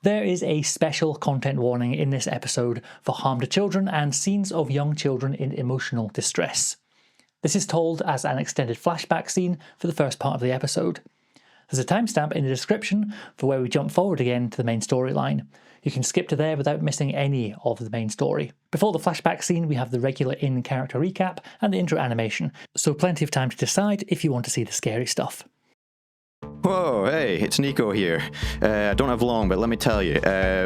There is a special content warning in this episode for harm to children and scenes of young children in emotional distress. This is told as an extended flashback scene for the first part of the episode. There's a timestamp in the description for where we jump forward again to the main storyline. You can skip to there without missing any of the main story. Before the flashback scene, we have the regular in-character recap and the intro animation, so plenty of time to decide if you want to see the scary stuff. Whoa, hey, it's Nico here. I don't have long, but let me tell you,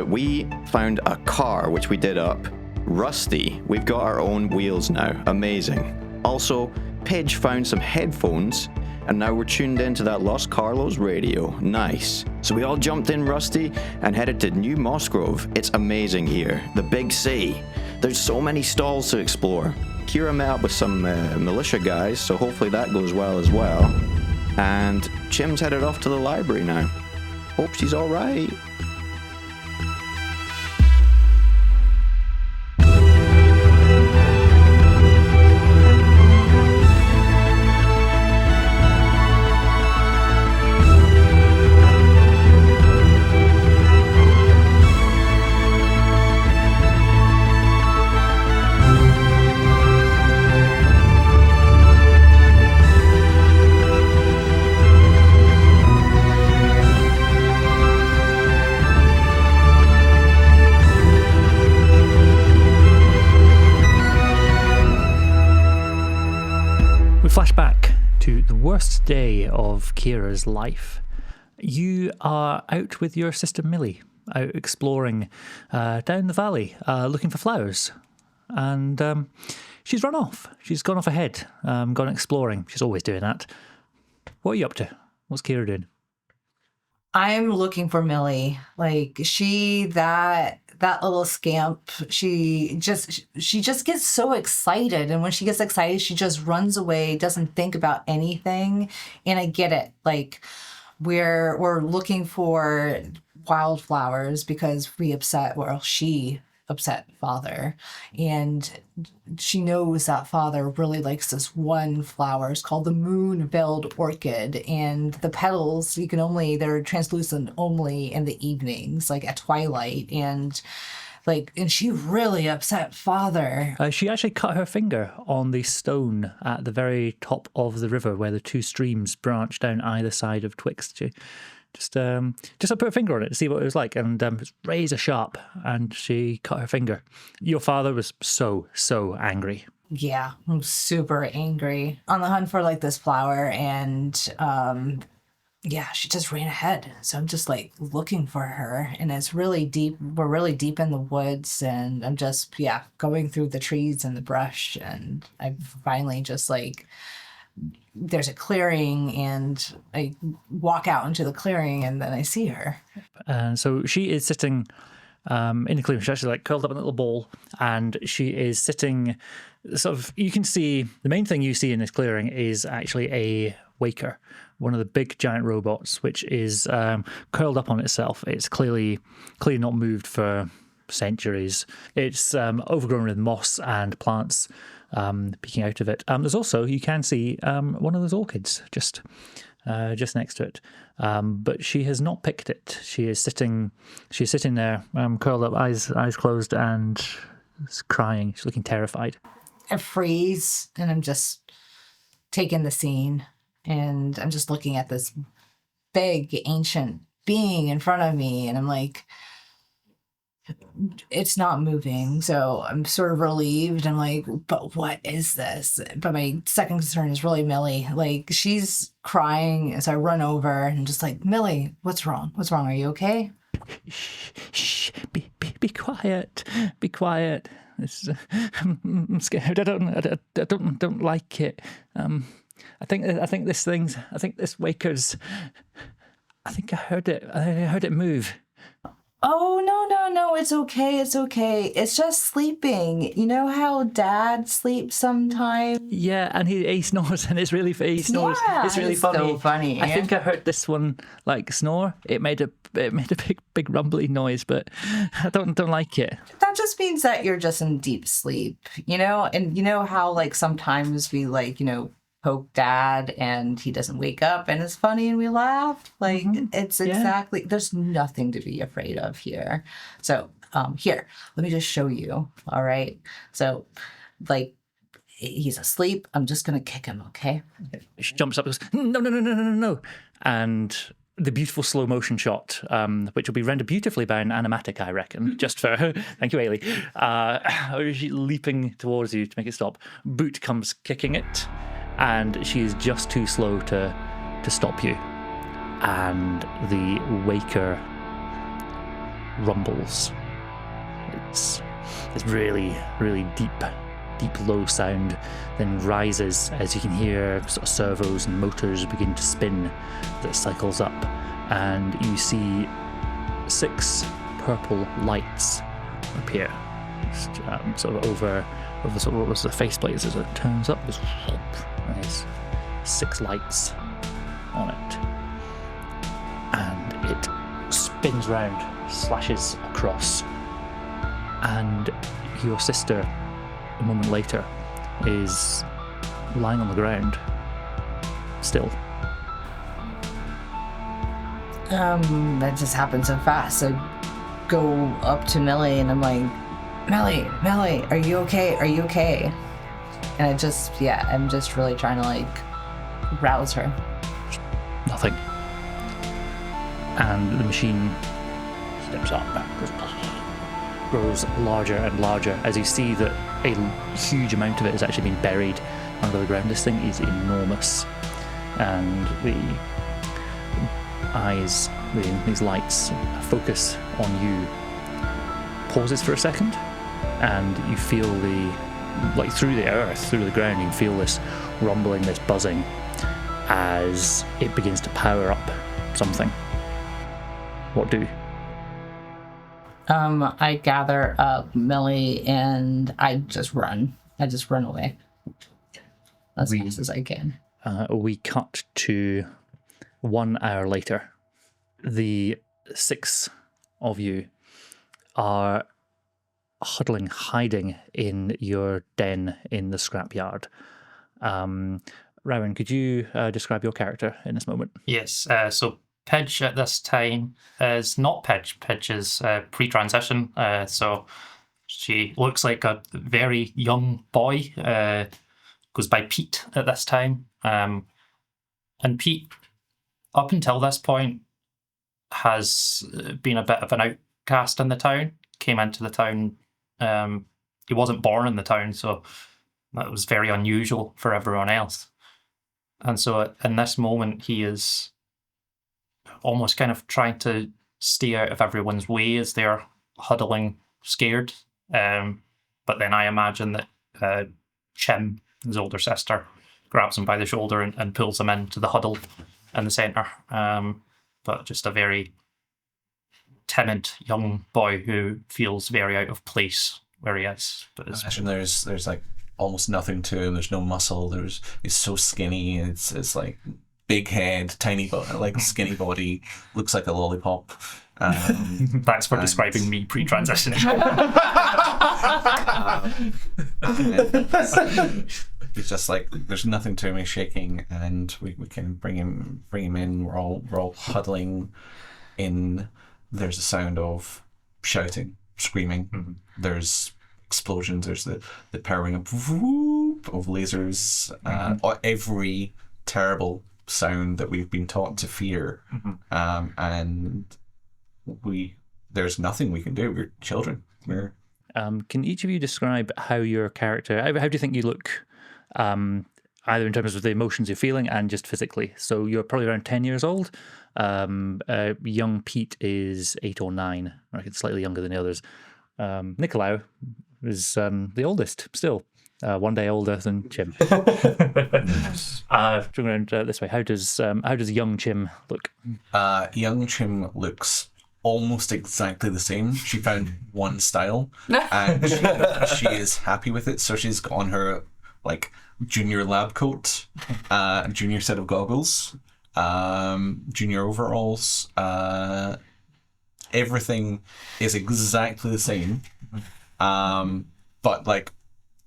we found a car which we did up. Rusty. We've got our own wheels now. Amazing. Also, Paige found some headphones, and now we're tuned into that Los Carlos radio. Nice. So we all jumped in Rusty and headed to New Mossgrove. It's amazing here. The Big C. There's so many stalls to explore. Keira met up with some militia guys, so hopefully that goes well as well. And Chim's headed off to the library now. Hope she's alright. Flashback to the worst day of Keira's life. You are out with your sister Millie, out exploring down the valley, looking for flowers. And she's run off. She's gone off ahead, gone exploring. She's always doing that. What are you up to? What's Keira doing? I'm looking for Millie. Like, that little scamp, she just gets so excited, and when she gets excited she just runs away, doesn't think about anything. And I get it. Like, we're looking for wildflowers because she upset father, and she knows that father really likes this one flower. It's called the moon-veiled orchid, and the petals they're translucent only in the evenings, like at twilight, and she really upset father. She actually cut her finger on the stone at the very top of the river where the two streams branch down either side of Twixt. She just put her finger on it to see what it was like, and it's razor sharp, and she cut her finger. Your father was so angry. Yeah, I'm super angry. On the hunt for this flower, and she just ran ahead. So I'm just looking for her, and it's really deep. We're really deep in the woods, and I'm just going through the trees and the brush, and I finally just there's a clearing, and I walk out into the clearing, and then I see her. And so she is sitting in the clearing. She's actually curled up in a little ball, and she is sitting sort of, you can see, the main thing you see in this clearing is actually a waker, one of the big giant robots, which is curled up on itself. It's clearly not moved for centuries. It's overgrown with moss and plants peeking out of it. There's also, you can see one of those orchids just next to it, but she has not picked it. She's sitting there, curled up, eyes closed, and crying. She's looking terrified. I freeze, and I'm just taking the scene, and I'm just looking at this big ancient being in front of me, and I'm like, it's not moving. So I'm sort of relieved. I'm like, but what is this? But my second concern is really Millie. She's crying. So I run over and just Millie, what's wrong? What's wrong? Are you okay? Shh, be quiet. Be quiet. I'm scared. I don't like it. I think this waker's, I think I heard it move. Oh, no, it's okay. It's just sleeping. You know how Dad sleeps sometimes? Yeah, and he snores, and it's really funny. Yeah, it's really funny. So funny. I think I heard this one snore. It made a big rumbly noise, but I don't like it. That just means that you're just in deep sleep, and you know how sometimes we poke Dad and he doesn't wake up and it's funny and we laugh. Like, it's exactly, there's nothing to be afraid of here. So, here, let me just show you. All right. So, like, he's asleep. I'm just going to kick him, okay? She jumps up and goes, no. And the beautiful slow motion shot, which will be rendered beautifully by an animatic, I reckon, just for, thank you, Eilidh. She's leaping towards you to make it stop. Boot comes kicking it, and she is just too slow to stop you. And the waker rumbles. It's really, really deep low sound, then rises as you can hear sort of servos and motors begin to spin that cycles up, and you see 6 purple lights appear sort of over sort of what was the faceplate as it turns up. There's 6 lights on it, and it spins round, slashes across, and your sister a moment later is lying on the ground still. That just happened so fast. I go up to Millie and I'm like, Millie, are you okay? Are you okay? And I'm just really trying to like rouse her. Nothing. And the machine steps up, grows larger and larger as you see that a huge amount of it has actually been buried under the ground. This thing is enormous, and the eyes, these lights focus on you, pauses for a second, and you feel through the earth, through the ground, you can feel this rumbling, this buzzing as it begins to power up something. What do? I gather up Millie and I just run. I just run away as fast as I can. We cut to 1 hour later. The 6 of you are hiding in your den in the scrapyard. Rowan, could you describe your character in this moment? Yes, so Pidge at this time is not Pidge. Pidge is pre-transition, so she looks like a very young boy, goes by Pete at this time. And Pete, up until this point, has been a bit of an outcast in the town, came into the town. He wasn't born in the town, so that was very unusual for everyone else. And so in this moment, he is almost kind of trying to stay out of everyone's way as they're huddling scared. But then I imagine that Chim, his older sister, grabs him by the shoulder and pulls him into the huddle in the centre. But just a very timid young boy who feels very out of place where he is. But I imagine there's like almost nothing to him. There's no muscle. He's so skinny. It's like big head, tiny like skinny body, looks like a lollipop. Thanks for describing me pre-transitioning. He's just like, there's nothing to him. He's shaking, and we can bring him in. We're all huddling in. There's a sound of shouting, screaming. Mm-hmm. There's explosions. There's the powering up of lasers. Mm-hmm. Every terrible sound that we've been taught to fear. Mm-hmm. And there's nothing we can do. We're children. Can each of you describe how your character, how do you think you look, either in terms of the emotions you're feeling and just physically? So you're probably around 10 years old. Young Pete is 8 or 9, I reckon slightly younger than the others. Nikolao is the oldest still. 1 day older than Chim. Going around this way, how does young Chim look? Young Chim looks almost exactly the same. She found one style, and she is happy with it. So she's got on her like junior lab coat, junior set of goggles, junior overalls. Everything is exactly the same, but like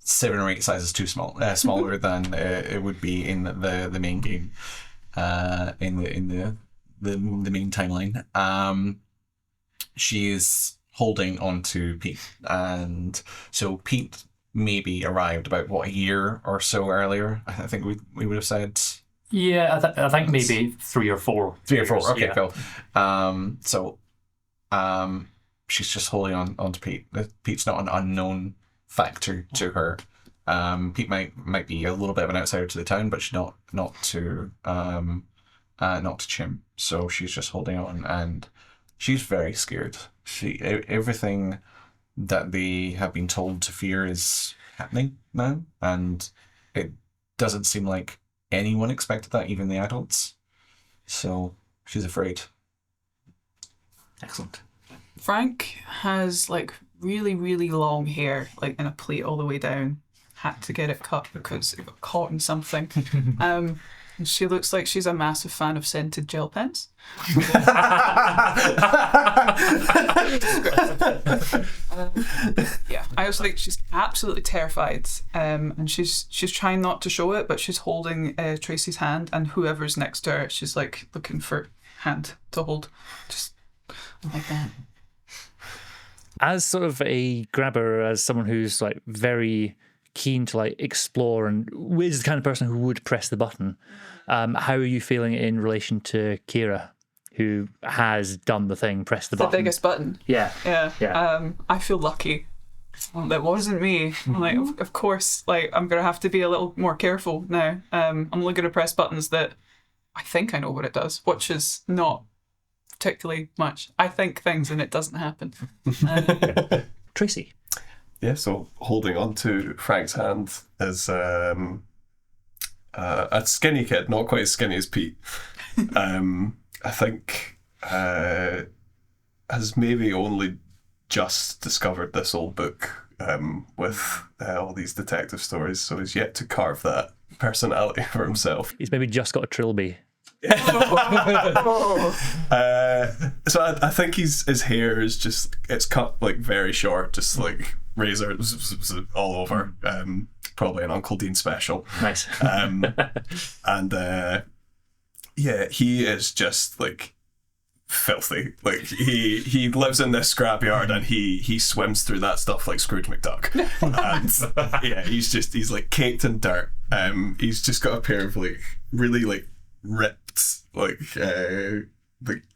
7 or 8 sizes too small, smaller than it would be in the main game, in the main timeline. She is holding on to Pete, and so Pete maybe arrived about a year or so earlier. I think we would have said. Yeah, I think maybe 3 or 4. 3 or 4. years, Okay, yeah. cool. So she's just holding on to Pete. Pete's not an unknown factor to her. Pete might be a little bit of an outsider to the town, but she's not to Chim. So she's just holding on, and she's very scared. Everything that they have been told to fear is happening now, and it doesn't seem like anyone expected that, even the adults. So she's afraid. Excellent. Frank has like really, really long hair, like in a plait all the way down. Had to get it cut because it got caught in something. And she looks like she's a massive fan of scented gel pens. Yeah, I also think she's absolutely terrified, and she's trying not to show it, but she's holding Tracy's hand, and whoever's next to her, she's like looking for hand to hold, just like that. As sort of a grabber, as someone who's like very keen to like explore and is the kind of person who would press the button, how are you feeling in relation to Keira, who has done the thing, pressed the button? The biggest button. Yeah. Yeah. I feel lucky. That wasn't me. Like, of course, like I'm gonna have to be a little more careful now. I'm only gonna press buttons that I think I know what it does, which is not particularly much. I think things and it doesn't happen. Tracy. Yeah, so holding on to Frank's hand is a skinny kid, not quite as skinny as Pete. I think has maybe only just discovered this old book with all these detective stories, so he's yet to carve that personality for himself. He's maybe just got a trilby. So I think his hair is just, it's cut like very short, just like razor all over. Probably an Uncle Dean special. Nice. And yeah, he is just like filthy. Like he lives in this scrapyard and he swims through that stuff like Scrooge McDuck. And yeah, he's like caked in dirt. He's just got a pair of like really like ripped like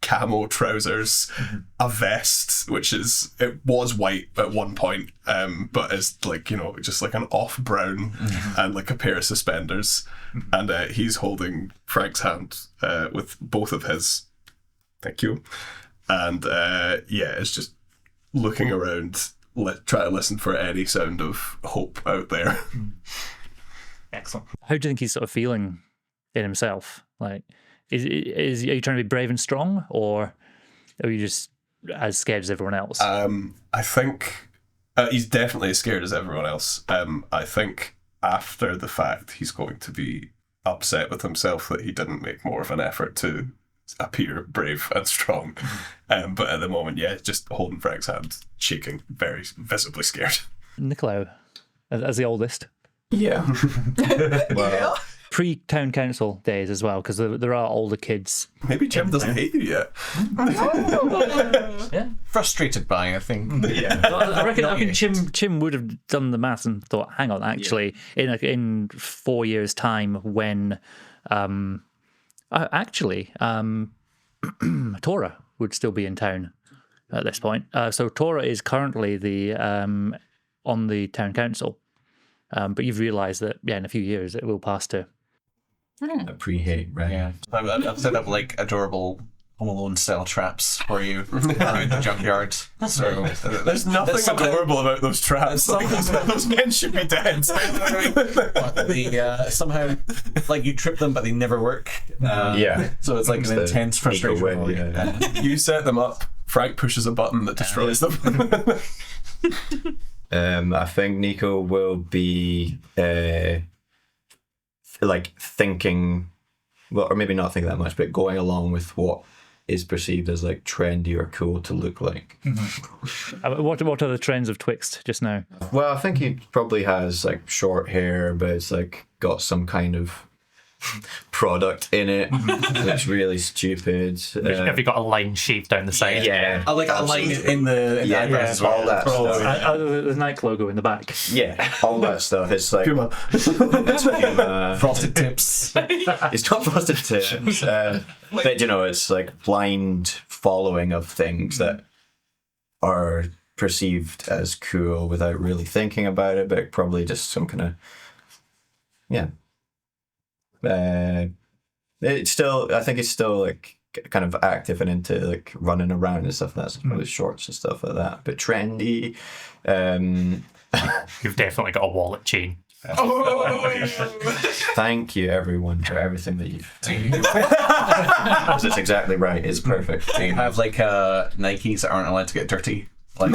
camo trousers, a vest which it was white at one point, but is like, you know, just like an off brown, and like a pair of suspenders, and he's holding Frank's hand with both of his. Thank you. And yeah, it's just looking around, try to listen for any sound of hope out there. Excellent. How do you think he's sort of feeling in himself? Like, are you trying to be brave and strong, or are you just as scared as everyone else? I think he's definitely as scared as everyone else. I think after the fact, he's going to be upset with himself that he didn't make more of an effort to appear brave and strong. But at the moment, yeah, just holding Frank's hand, shaking, very visibly scared. Nikolao, as the oldest. Yeah. Well, Pre-town council days as well, because there are older kids. Maybe Chim doesn't hate you yet. Yeah. frustrated by, I think. Yeah. I reckon Chim would have done the math and thought, hang on, actually, in 4 years' time when Tora would still be in town at this point. So Tora is currently on the town council, but you've realised that in a few years it will pass to. A pre-hate, right? Yeah. I've set up like adorable Home Alone style traps for you around the junkyard. So There's nothing adorable about those traps. Like, those men should be dead. Somehow, like you trip them, but they never work. Yeah. So it's like an intense frustration. Win, for you. yeah. You set them up, Frank pushes a button that destroys them. I think Nico will be like thinking, well, or maybe not thinking that much, but going along with what is perceived as like trendy or cool to look like. What are the trends of Twixt just now? Well, I think he probably has like short hair, but it's like got some kind of product in it that's really stupid. Have you got a line shaved down the side? Yeah, I like a line in the eyebrows as well. all that stuff. The Nike logo in the back. Yeah, all that stuff. It's like Puma. it's Puma. Frosted tips. It's not frosted tips, but you know, it's like blind following of things that are perceived as cool without really thinking about it, but probably just some kind of it's still, I think it's still like kind of active and into like running around and stuff. That's probably shorts and stuff like that, but trendy. You've definitely got a wallet chain. Thank you everyone for everything that you've that's exactly right. It's perfect. Do you have like Nikes that aren't allowed to get dirty? Like,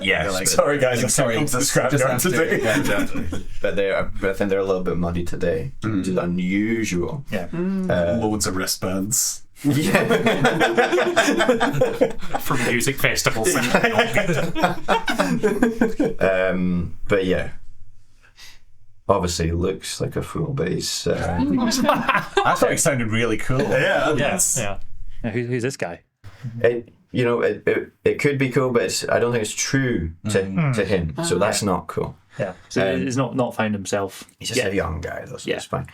Yes, like, Sorry, guys. I'm sorry, sorry. To the just scrapyard have to- today. yeah, exactly. but I think they're a little bit muddy today, which is unusual. Yeah. Loads of wristbands. Yeah. From music festivals. But yeah, obviously looks like a fool, but he's I thought it sounded really cool. Yeah. Yes. Yeah. Now, who's this guy? it could be cool, but I don't think it's true to him. So that's not cool. Yeah. So he's not found himself. He's just a young guy, though, so Yeah. it's fine.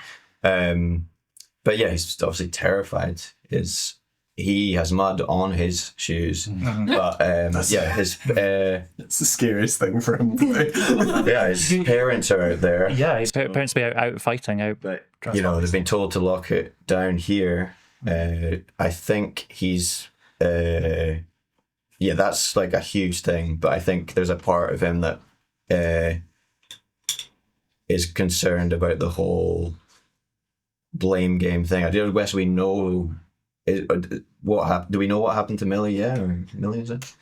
But yeah, he's obviously terrified. He has mud on his shoes, but his It's the scariest thing for him to do. his parents are out there. Yeah, his parents be out fighting out. But they've been told to lock it down here. I think he's that's like a huge thing, but I think there's a part of him that is concerned about the whole blame game thing. I don't guess we know what happened. Do we know what happened to Millie? Yeah, or Millie, is it?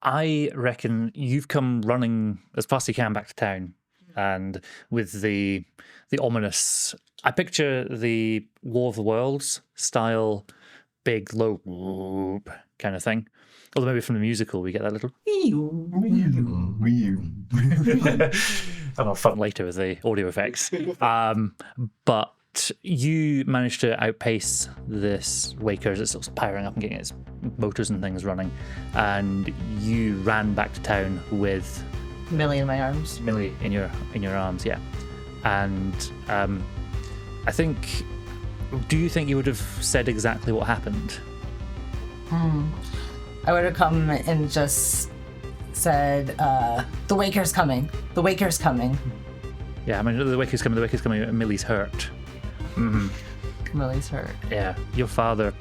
I reckon you've come running as fast as you can back to town, and with the ominous. I picture the War of the Worlds style, big low whoop kind of thing. Although maybe from the musical we get that little. I'll have fun later with the audio effects. But you managed to outpace this Waker as it's sort of powering up and getting its motors and things running, and you ran back to town with Millie in my arms. Millie in your arms, yeah. And I think, do you think you would have said exactly what happened? I would have come and just said, the Waker's coming. The Waker's coming. Yeah, I mean, the Waker's coming, and Millie's hurt. Millie's hurt. Yeah, your father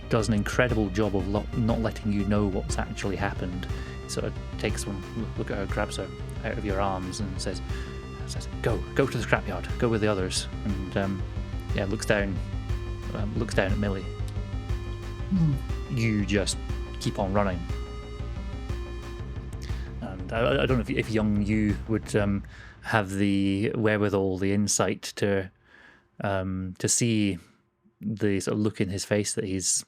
does an incredible job of not letting you know what's actually happened. He sort of takes one look at her, grabs her out of your arms and says, go to the scrapyard, go with the others. And looks down at Millie. You just keep on running. And I don't know if young you would have the wherewithal, the insight to see the sort of look in his face that he's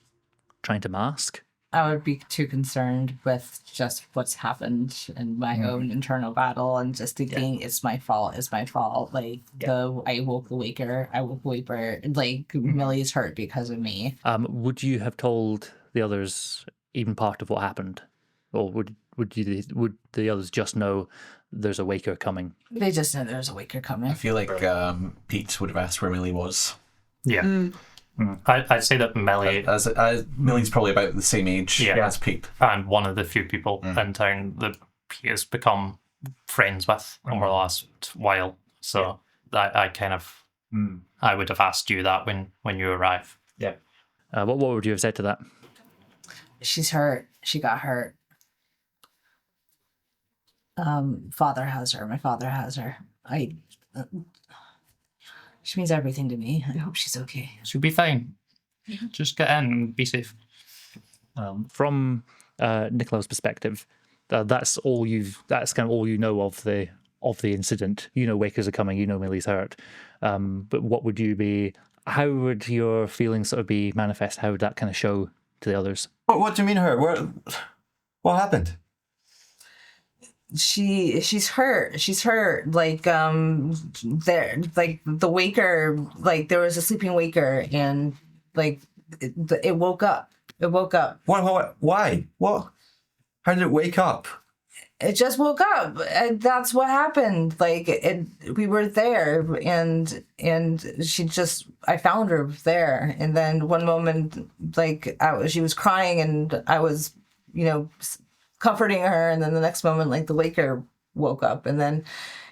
trying to mask. I would be too concerned with just what's happened in my own internal battle and just thinking it's my fault. Like I woke the Waker, like Millie's hurt because of me. Would you have told the others even part of what happened, or would the others just know there's a Waker coming? They just know there's a Waker coming. I feel like Pete would have asked where Millie was. Yeah. I'd say that Millie, Millie's probably about the same age as Pete. and one of the few people in town that Pete has become friends with over the last while. So I kind of, I would have asked you that when you arrive. Yeah. What would you have said to that? She's hurt. She got hurt. Father has her. My father has her. She means everything to me. I hope she's okay. She'll be fine. Just get in and be safe. From Nikolao's perspective, that's kind of all you know of the incident. You know Wakers are coming. You know Millie's hurt. But what would you be how would your feelings sort of be manifest? How would that kind of show to the others? What do you mean hurt? What happened? She's hurt. She's hurt. Like there, like the waker, like there was a sleeping waker, and like it woke up. It woke up. What? Why? What? How did it wake up? It just woke up. And that's what happened. Like we were there, and I found her there, and then one moment, like she was crying, and I was, comforting her, and then the next moment, like the waker woke up, and then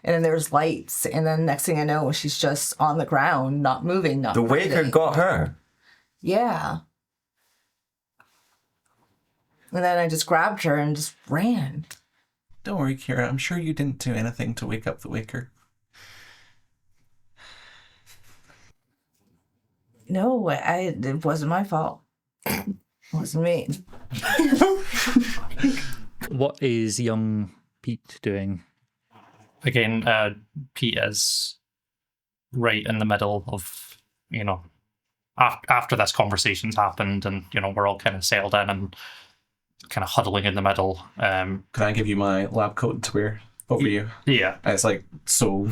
there was lights, and then next thing I know, she's just on the ground, not moving, not The waker breathing. got her. Yeah. And then I just grabbed her and just ran. Don't worry, Keira. I'm sure you didn't do anything to wake up the waker. No, it wasn't my fault. It wasn't me. What is young Pete doing? Again, Pete is right in the middle of, after this conversation's happened, and, we're all kind of settled in and kind of huddling in the middle. Can I give you my lab coat to wear over you? Yeah. It's like, so...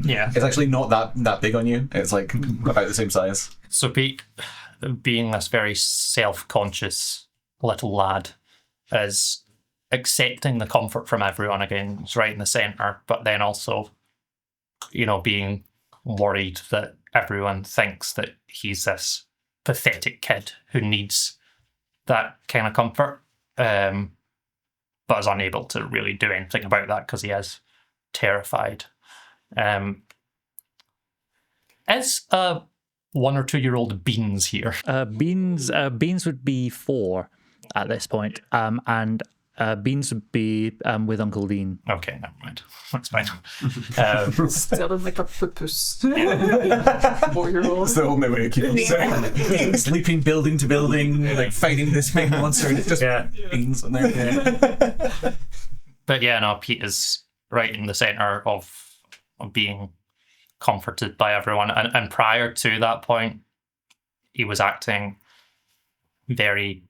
Yeah. It's actually not that big on you. It's like about the same size. So Pete, being this very self-conscious little lad, is accepting the comfort from everyone again. He's right in the centre, but then also, being worried that everyone thinks that he's this pathetic kid who needs that kind of comfort, but is unable to really do anything about that because he is terrified. Is a 1 or 2 year old Beans here? Beans would be 4 at this point, and Beans would be with Uncle Dean. Okay, never mind. That's fine. Still in like a purpose. 4-year-old. That's the only way to keep him safe. Sleeping building to building, like fighting this big monster, and it's just beans in there. Yeah. But yeah, no, Pete is right in the centre of being comforted by everyone. And prior to that point, he was acting very...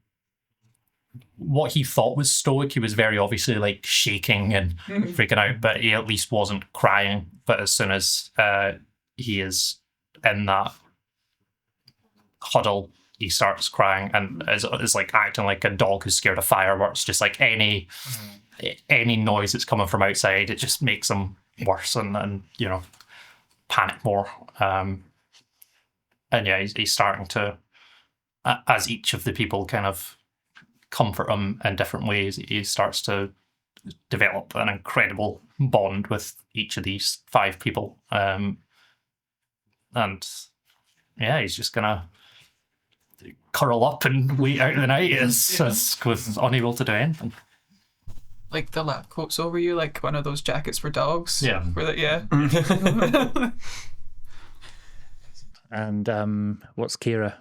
what he thought was stoic. He was very obviously like shaking and freaking out, but he at least wasn't crying. But as soon as he is in that huddle, he starts crying and is like acting like a dog who's scared of fireworks. Just like any noise that's coming from outside, it just makes him worse and panic more. And yeah, he's starting to, as each of the people kind of comfort him in different ways, he starts to develop an incredible bond with each of these 5 people. And yeah, he's just gonna curl up and wait out the night as unable to do anything. Like the lab coat's over you, like one of those jackets for dogs. Yeah. And what's Keira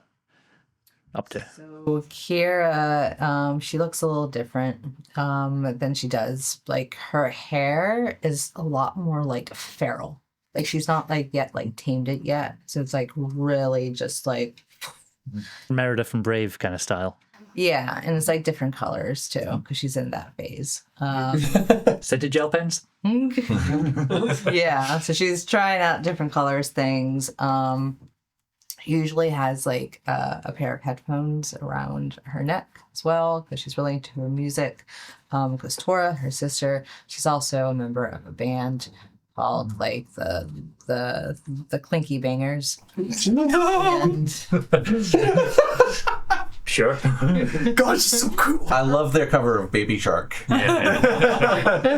up to? So Keira, she looks a little different than she does. Like her hair is a lot more like feral. Like she's not like yet like tamed it yet. So it's like really just like Meredith from Brave kind of style. Yeah, and it's like different colors too because she's in that phase. Scented gel pens? Yeah, so she's trying out different colors things. Usually has like a pair of headphones around her neck as well because she's really into her music. Because Tora, her sister, she's also a member of a band called like the Clinky Bangers. And Sure. God, she's so cool. I love their cover of Baby Shark.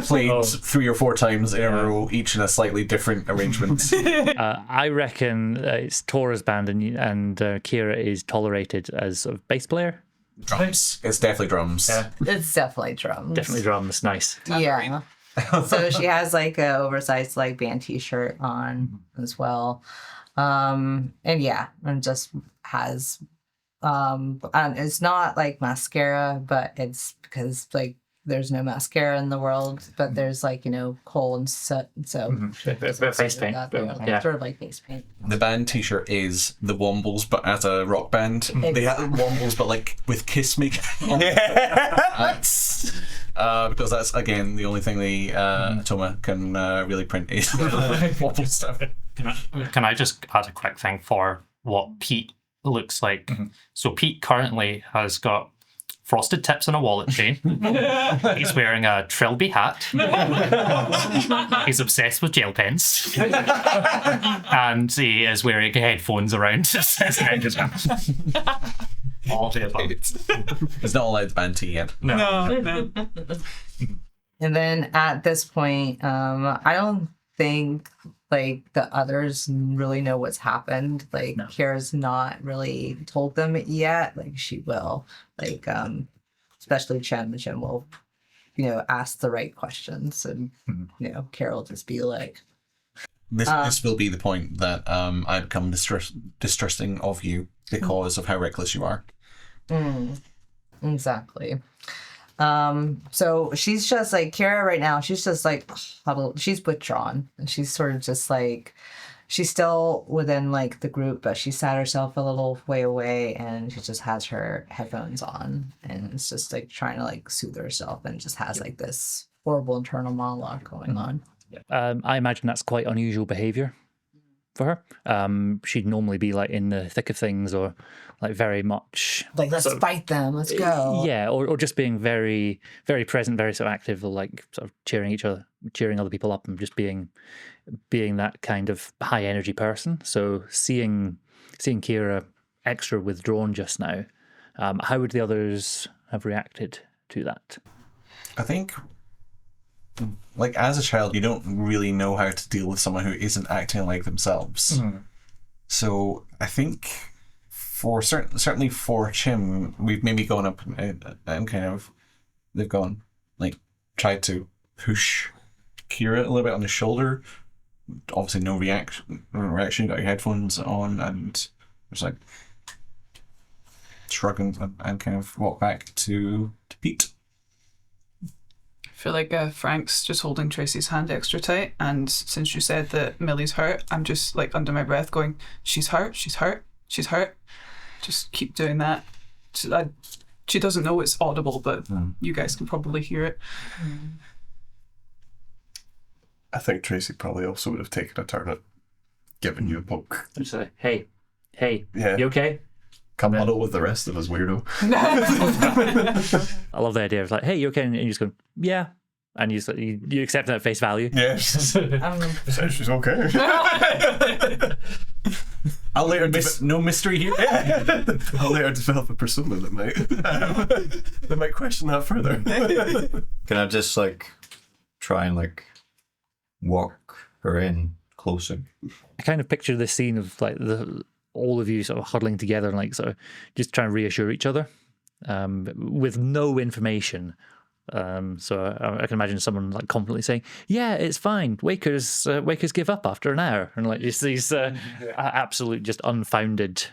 Played 3 or 4 times in a row, each in a slightly different arrangement. I reckon it's Tora's band and Keira is tolerated as sort of bass player. Drums. It's definitely drums. Yeah. it's definitely drums. Definitely drums. Nice. Yeah. So she has like a oversized like band t-shirt on as well. And yeah, and just has and it's not like mascara, but it's because like there's no mascara in the world, but there's like, coal and soot. So Face paint. Yeah. sort of like face paint. The band T-shirt is the Wombles, but as a rock band. They have Wombles, but like with Kiss Me. That's because that's again the only thing the Toma can really print is Womble stuff. Can I just add a quick thing for what Pete looks like? So Pete currently has got frosted tips and a wallet chain. He's wearing a Trilby hat. He's obsessed with gel pens. And he is wearing headphones around his neck as well. All the above. It's not allowed band T yet. No. And then at this point, I don't think like the others really know what's happened. Like Keira's not really told them yet. Like she will. Like especially Chim. Chim will, ask the right questions, and Keira will just be like, This will be the point that I become distrusting of you because of how reckless you are. Exactly. So she's just like Keira right now. She's just like huddled. She's withdrawn, and she's sort of just like she's still within like the group, but she sat herself a little way away, and she just has her headphones on, and it's just like trying to like soothe herself, and just has like this horrible internal monologue going on. I imagine that's quite unusual behavior for her. She'd normally be like in the thick of things, or like very much like let's fight them, let's go. Yeah, or just being very, very present, very sort of active, or like sort of cheering other people up, and just being that kind of high energy person. So seeing Keira extra withdrawn just now, how would the others have reacted to that? I think, like, as a child, you don't really know how to deal with someone who isn't acting like themselves. So I think for certainly for Chim, we've maybe gone up and kind of, they've gone, like, tried to push Keira a little bit on the shoulder. Obviously no reaction, you got your headphones on, and just like shrug and kind of walk back to Pete. I feel like Frank's just holding Tracy's hand extra tight, and since you said that Millie's hurt, I'm just like under my breath going, she's hurt, she's hurt, she's hurt. Just keep doing that. She doesn't know it's audible, but you guys can probably hear it. I think Tracy probably also would have taken a turn at giving you a poke. Just say, hey, Yeah. you okay? Come huddle with the rest of us, weirdo. I love the idea of like, hey, you okay? And you just go, yeah. And you accept that at face value. Yes. Says she's okay. I'll later No mystery here. I'll later develop a persona that might question that further. Can I just like try and like walk her in closer? I kind of picture this scene of like all of you sort of huddling together and like sort of just trying to reassure each other with no information. So I can imagine someone like confidently saying, "Yeah, it's fine. Wakers give up after an hour," and like just these absolute just unfounded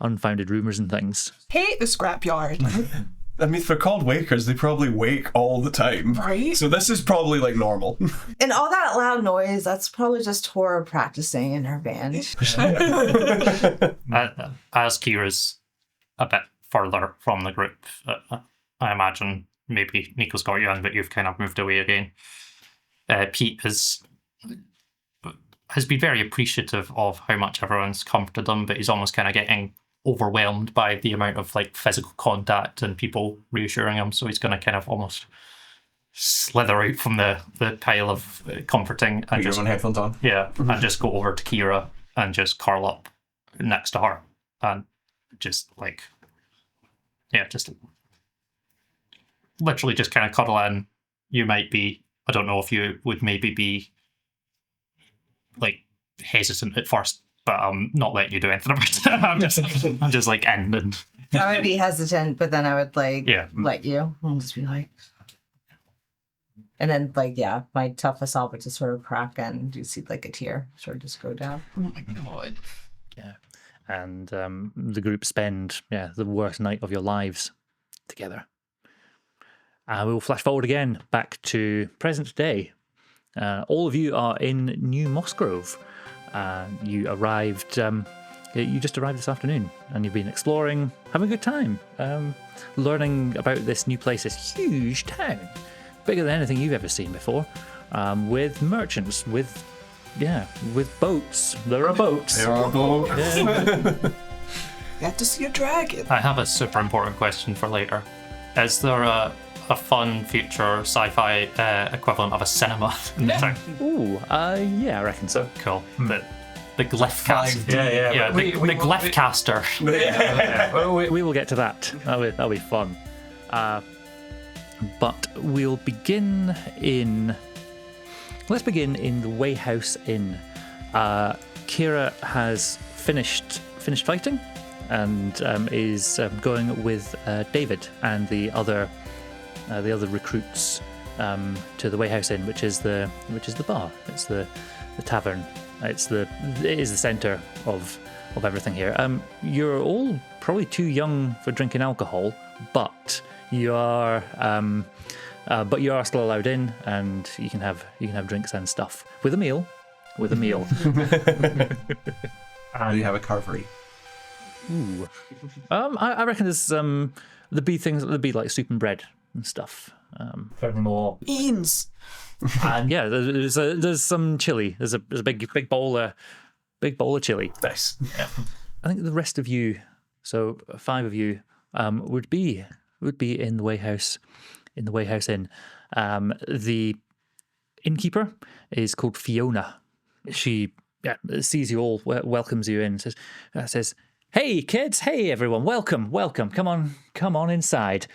rumors and things. Hate the scrapyard. I mean, if they're called wakers, they probably wake all the time. Right. So this is probably like normal. And all that loud noise, that's probably just Tora practicing in her band. As Keira's a bit further from the group, I imagine maybe Nico's got you in, but you've kind of moved away again. Pete has been very appreciative of how much everyone's comforted him, but he's almost kind of getting overwhelmed by the amount of like physical contact and people reassuring him, so he's going to kind of almost slither out from the pile of comforting and Put your own headphones on. Yeah, and just go over to Keira and just curl up next to her and just like, yeah, just literally just kind of cuddle in. You might be, I don't know if you would maybe be like hesitant at first, but I'm not letting you do anything about it. I'm just like in and I would be hesitant, but then I would like let you. I'll just be like, and then like my tough assault would just sort of crack and you see like a tear sort of just go down. oh my god. Yeah, and the group spend the worst night of your lives together. We will flash forward again back to present day. All of you are in New Mossgrove. You just arrived this afternoon, and you've been exploring, having a good time, learning about this new place, this huge town, bigger than anything you've ever seen before, with merchants, with boats. There are boats. There are boats. Yeah. Get to see a dragon. I have a super important question for later. Is there a fun future sci-fi equivalent of a cinema in the town? Ooh, yeah, I reckon so. Cool. The glyph caster. 5D. Yeah, the glyph caster. We will get to that. That'll be fun. But we'll begin in. Let's begin in the Way House Inn. Keira has finished fighting, and is going with David and the other recruits to the Way House Inn, which is the bar. It's the tavern. It is the centre of everything here. You're all probably too young for drinking alcohol, but you are still allowed in, and you can have drinks and stuff with a meal. Do you have a carvery? Ooh. I reckon there's there'd be like soup and bread and stuff. Furthermore, Beans. and yeah, there's some chili. There's a big bowl of chili. Nice. I think the rest of you, so 5 of you, would be in the Way House Inn. The innkeeper is called Fiona. She sees you all, welcomes you in, says, "Hey kids, hey everyone, welcome. Come on inside.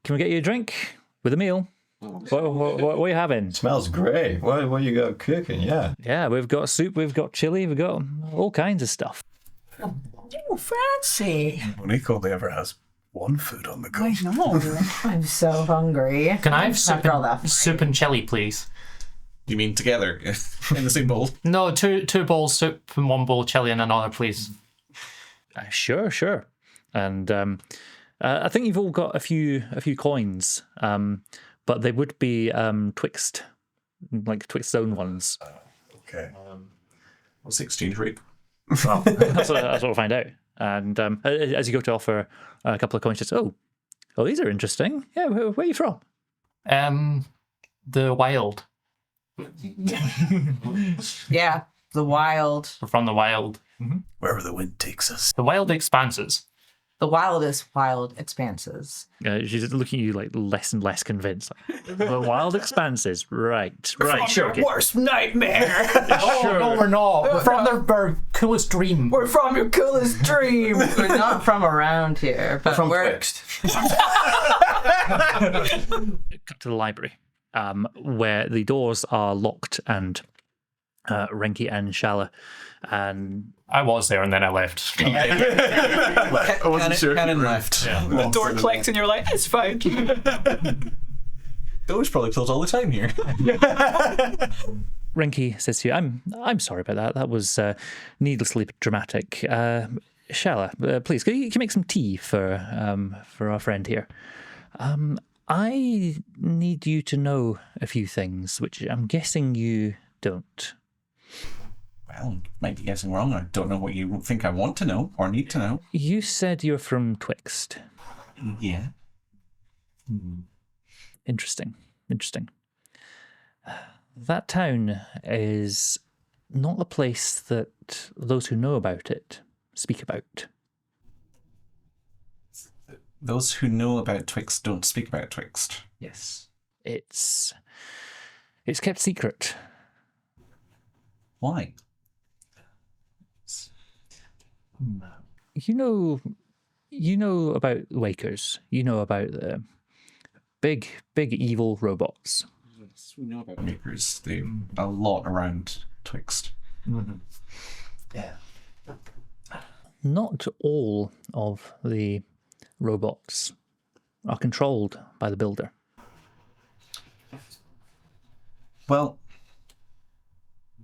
Can we get you a drink with a meal? What are you having?" Smells great. What you got cooking? Yeah. Yeah, we've got soup, we've got chili, we've got all kinds of stuff. Oh, fancy. Monique only ever has one food on the go. I know. I'm so hungry. Can I have After soup and chili, please? You mean together in the same bowl? No, two bowls soup and 1 bowl chili and another, please. Sure. And I think you've all got a few coins, but they would be twixt zone ones. Okay. What's the exchange rate? Well, that's what we'll find out. And as you go to offer a couple of coins, just oh, these are interesting. Yeah, where are you from? The Wild. Yeah, the wild. We're from the Wild. Wherever the wind takes us. The Wild Expanses. The wildest wild expanses. She's looking at you like less and less convinced. Like, the wild expanses, right, sure. Okay. Worst nightmare. Oh, no, we're not. We're from their coolest dream. We're from your coolest dream. We're not from around here, but From we're Twixt. Cut to the library, where the doors are locked and Renki and Shala, and I was there and then I left. I wasn't sure. Cannon left. The door clicked and you're like, it's fine. Doors probably close all the time here. Renki says to you, I'm sorry about that. That was needlessly dramatic. Shala, please, can you make some tea for our friend here? I need you to know a few things, which I'm guessing you don't. Well, might be guessing wrong. I don't know what you think I want to know or need to know. You said you're from Twixt. Yeah. Interesting. That town is not a place that those who know about it speak about. Those who know about Twixt don't speak about Twixt. Yes. It's kept secret. Why? You know about Wakers. You know about the big evil robots. Yes, we know about makers. They a lot around Twixt. Yeah. Not all of the robots are controlled by the builder. Well,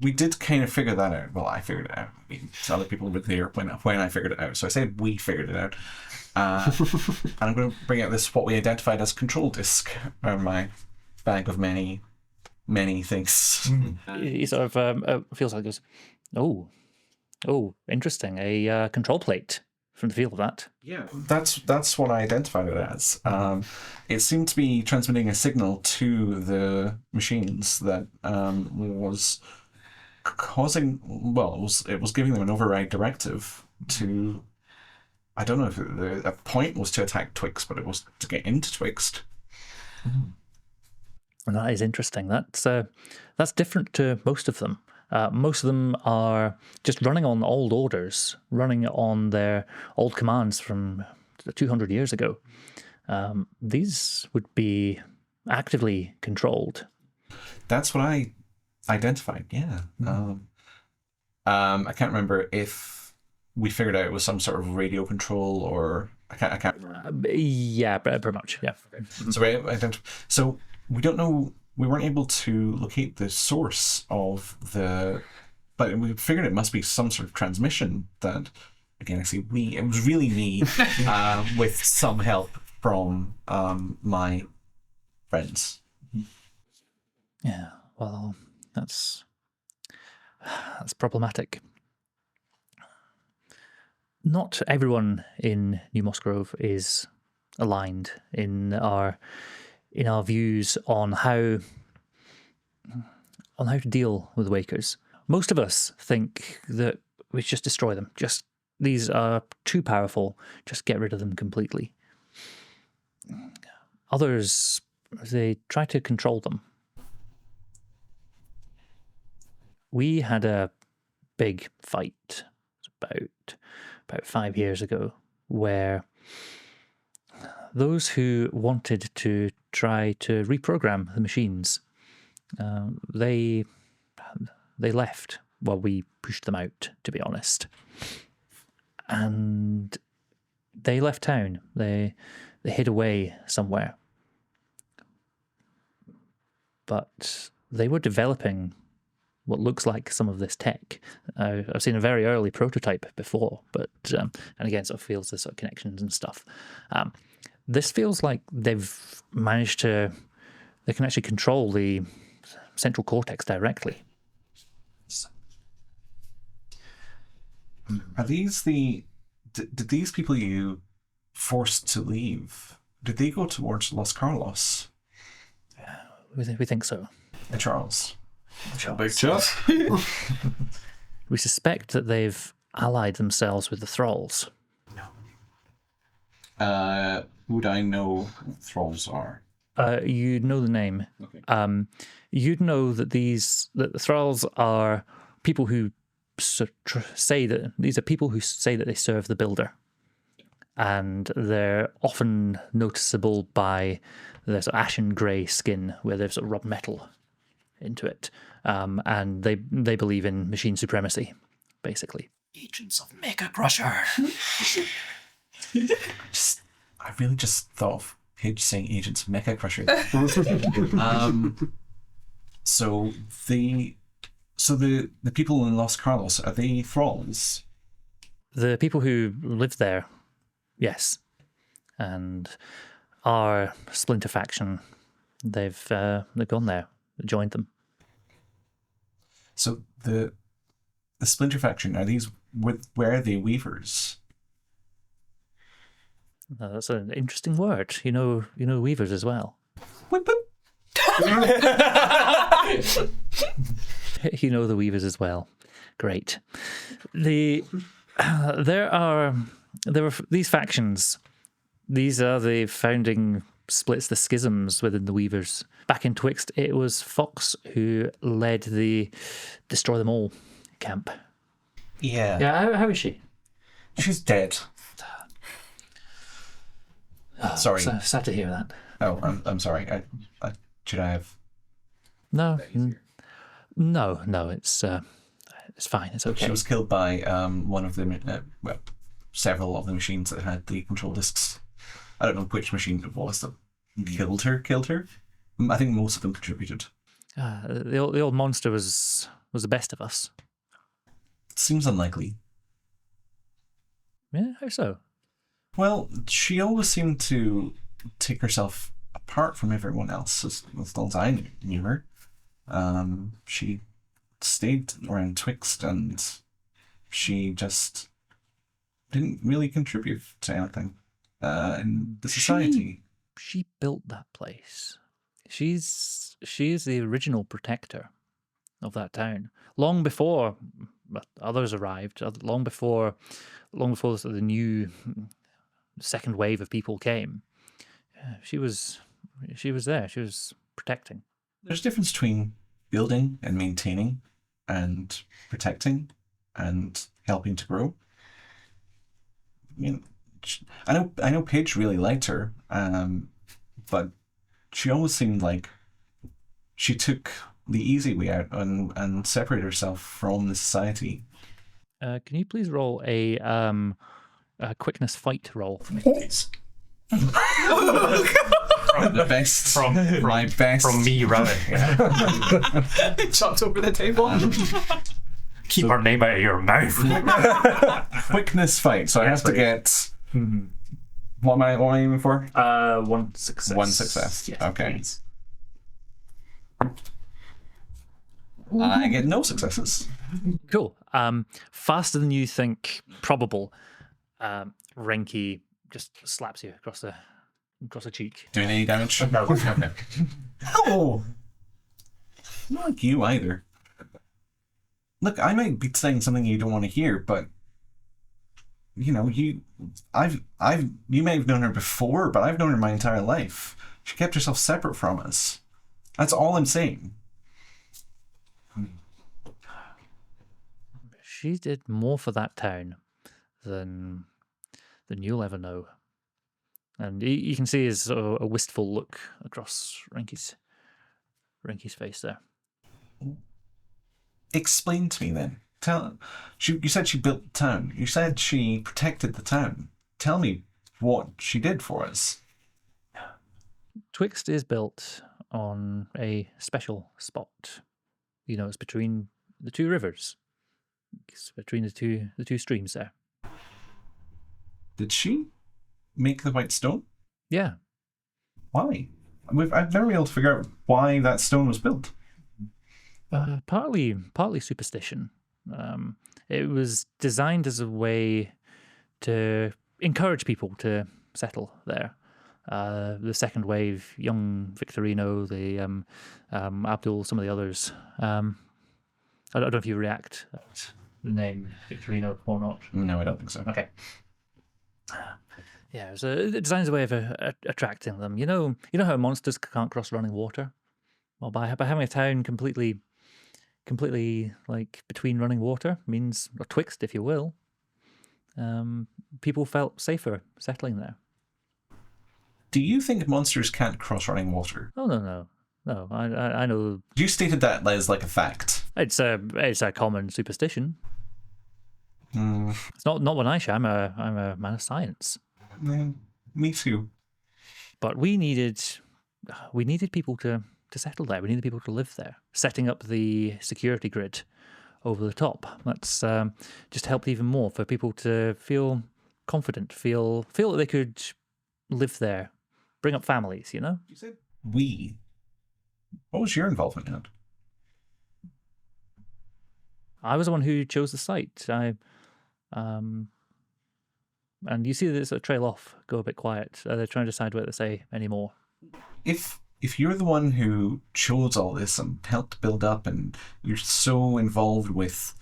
we did kind of figure that out. Well, I figured it out. I mean, other people were there when I figured it out. So I said we figured it out. And I'm going to bring out what we identified as control disk, my bag of many things. He sort of feels like goes, oh, interesting. A control plate from the feel of that. Yeah, that's what I identified it as. It seemed to be transmitting a signal to the machines that was causing. Well, it was giving them an override directive to. I don't know if the point was to attack Twixt, but it was to get into Twixt. And that is interesting. That's different to most of them. Most of them are just running on old orders, running on their old commands from 200 years ago. These would be actively controlled. That's what I identified, yeah. I can't remember if we figured out it was some sort of radio control or... I can't remember. Yeah, pretty much, yeah. Okay. So we don't know... We weren't able to locate the source of the... But we figured it must be some sort of transmission that... Again, I say we. It was really me with some help from my friends. Yeah, well, that's problematic. Not everyone in New Musgrove is aligned in our views on how to deal with Wakers. Most of us think that we should just destroy them. These are too powerful. Just get rid of them completely. Others, they try to control them. We had a big fight about 5 years ago where those who wanted to try to reprogram the machines, they left while we pushed them out, to be honest. And they left town. They hid away somewhere. But they were developing what looks like some of this tech. I've seen a very early prototype before, but and again, sort of feels the sort of connections and stuff. This feels like they've managed to. They can actually control the central cortex directly. Are these did these people you forced to leave? Did they go towards Los Carlos? We think so. The Charles. Big chop. We suspect that they've allied themselves with the Thralls. Would I know what Thralls are? You'd know the name. Okay. You'd know that the Thralls are people who say that these are people who say that they serve the Builder, and they're often noticeable by their sort of ashen grey skin, where they've sort of rubbed metal into it, and they believe in machine supremacy, basically. Agents of Mega Crusher. I really just thought of Pidge saying Agents of Mecha Crusher. So the people in Los Carlos, are they Thralls? The people who live there, yes, and our splinter faction, they've gone there, joined them. So the splinter faction, where are they Weavers? That's an interesting word. You know Weavers as well. Whip, whip. You know the Weavers as well. Great. There are these factions. These are the founding splits, the schisms within the Weavers. Back in Twixt, it was Fox who led the Destroy Them All camp. Yeah. Yeah, how is she? She's dead. Sorry. Sad to hear that. Oh, I'm sorry. Should I have? No, it's fine. It's okay. She was killed by one of the several of the machines that had the control discs. I don't know which machine it was that killed her. I think most of them contributed. The old monster was was the best of us. Seems unlikely. Yeah, how so? Well, she always seemed to take herself apart from everyone else, as long as I knew her. She stayed around Twixt, and she just didn't really contribute to anything in the society. She built that place. She is the original protector of that town. Long before others arrived, long before the new second wave of people came, she was there. She was protecting. There's a difference between building and maintaining and protecting and helping to grow. I mean, I know Paige really liked her, but she always seemed like she took the easy way out and separated herself from the society. Can you please roll a quickness fight roll for me, please? The best From my best from me, Rabbit. Chucked over the table. Keep her name out of your mouth. quickness fight. So I have to get. What am I aiming for? 1 success. 1 success. Yes, Okay. please. I get no successes. Cool. Faster than you think probable. Renki just slaps you across the cheek. Doing any damage? No. Okay. No! Not like you either. Look, I might be saying something you don't want to hear, but you know, you may have known her before, but I've known her my entire life. She kept herself separate from us. That's all I'm saying. She did more for that town than you'll ever know. And you can see his sort of a wistful look across Renki's face there. Explain to me then. You said she built the town. You said she protected the town. Tell me what she did for us. Twixt is built on a special spot. You know, it's between the two rivers. It's between the two streams there. Did she make the white stone? Yeah. Why? I've never been able to figure out why that stone was built. Partly superstition. It was designed as a way to encourage people to settle there. The second wave, young Victorino, the Abdul, some of the others. I don't know if you react to the name Victorino or not. No, I don't think so. Okay. Yeah, it was designed as a way of attracting them. You know how monsters can't cross running water? Well, by having a town completely like between running water means, or twixt, if you will, people felt safer settling there. Do you think monsters can't cross running water? Oh no. I know You stated that as like a fact. it's a common superstition. It's not one I share. I'm a man of science. Me too. But we needed people to settle there. We needed people to live there. Setting up the security grid over the top. That's just helped even more for people to feel confident, feel that they could live there, bring up families. You know. You said we. What was your involvement in it? I was the one who chose the site. And you see this trail off, go a bit quiet. They're trying to decide whether to say any more. If you're the one who chose all this and helped build up, and you're so involved with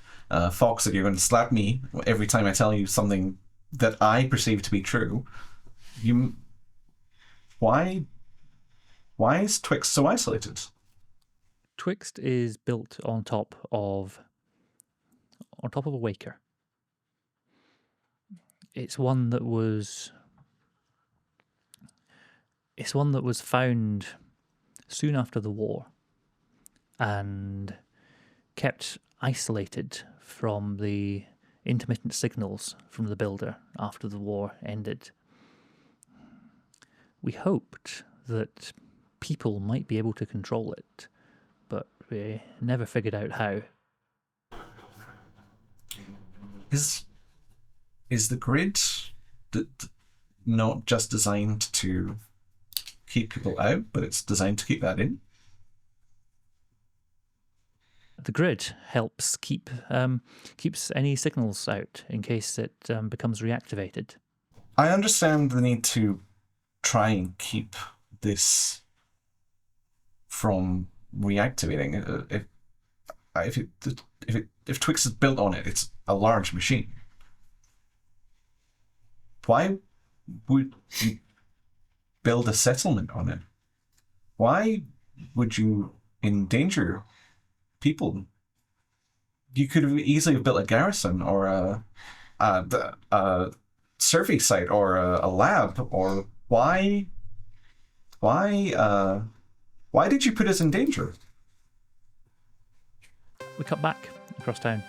Fox that you're going to slap me every time I tell you something that I perceive to be true, why is Twix so isolated? Twixt is built on top of a waker. It's one that was found soon after the war and kept isolated from the intermittent signals from the builder after the war ended. We hoped that people might be able to control it, but we never figured out how. Is the grid not just designed to keep people out, but it's designed to keep that in? The grid helps keeps any signals out in case it becomes reactivated. I understand the need to try and keep this from reactivating. If Twix is built on it, it's a large machine. Why would you build a settlement on it? Why would you endanger people? You could have easily built a garrison or a survey site or a lab. Or why did you put us in danger? We cut back across town.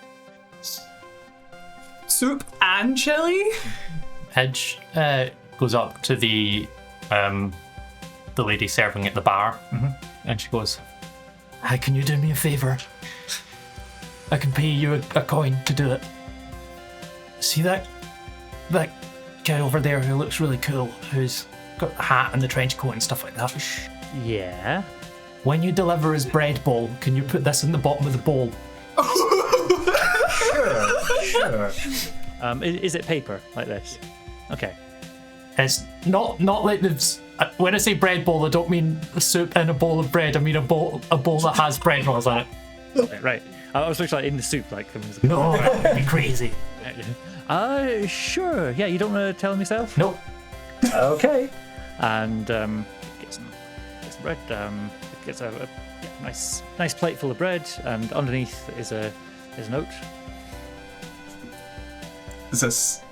Soup and chili? Hedge goes up to the lady serving at the bar, and she goes, "Hi, can you do me a favour? I can pay you a coin to do it. See that guy over there who looks really cool, who's got the hat and the trench coat and stuff like that? Yeah. When you deliver his bread bowl, can you put this in the bottom of the bowl?" Sure. Is it paper like this? Okay. It's not like this. When I say bread bowl, I don't mean soup in a bowl of bread. I mean a bowl that has bread rolls on it. Right. I was looking like in the soup, like. No, that'd be crazy. Sure. Yeah, you don't want to tell him yourself? Nope. Okay. And get some bread. Gets a nice plate full of bread, and underneath is a note. Is this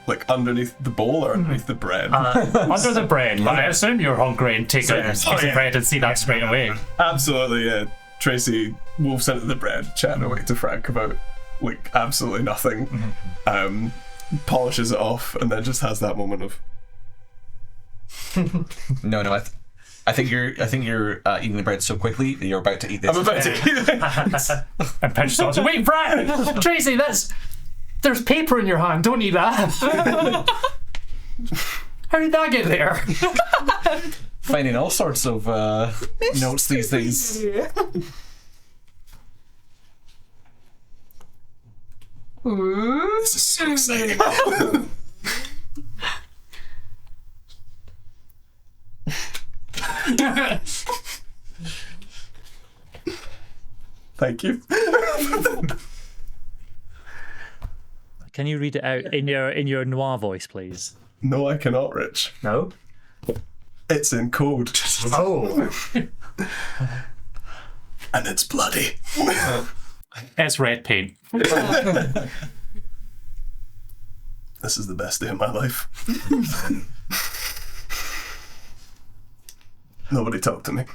like underneath the bowl or underneath the bread? Under the bread, but I assume you're hungry and take a piece of bread and see that straight away. Absolutely, yeah. Tracy wolfs into the bread, chatting away to Frank about like absolutely nothing. Polishes it off, and then just has that moment of. No, I think you're eating the bread so quickly that you're about to eat this. I'm about to eat it. And pinch sauce. Wait, Frank! Tracy, there's paper in your hand. Don't eat that. How did that get there? Finding all sorts of notes these days. This is so exciting. Thank you. Can you read it out in your noir voice, please? No, I cannot, Rich. No. It's in code. Oh. And it's bloody. It's red paint. This is the best day of my life. Nobody talk to me.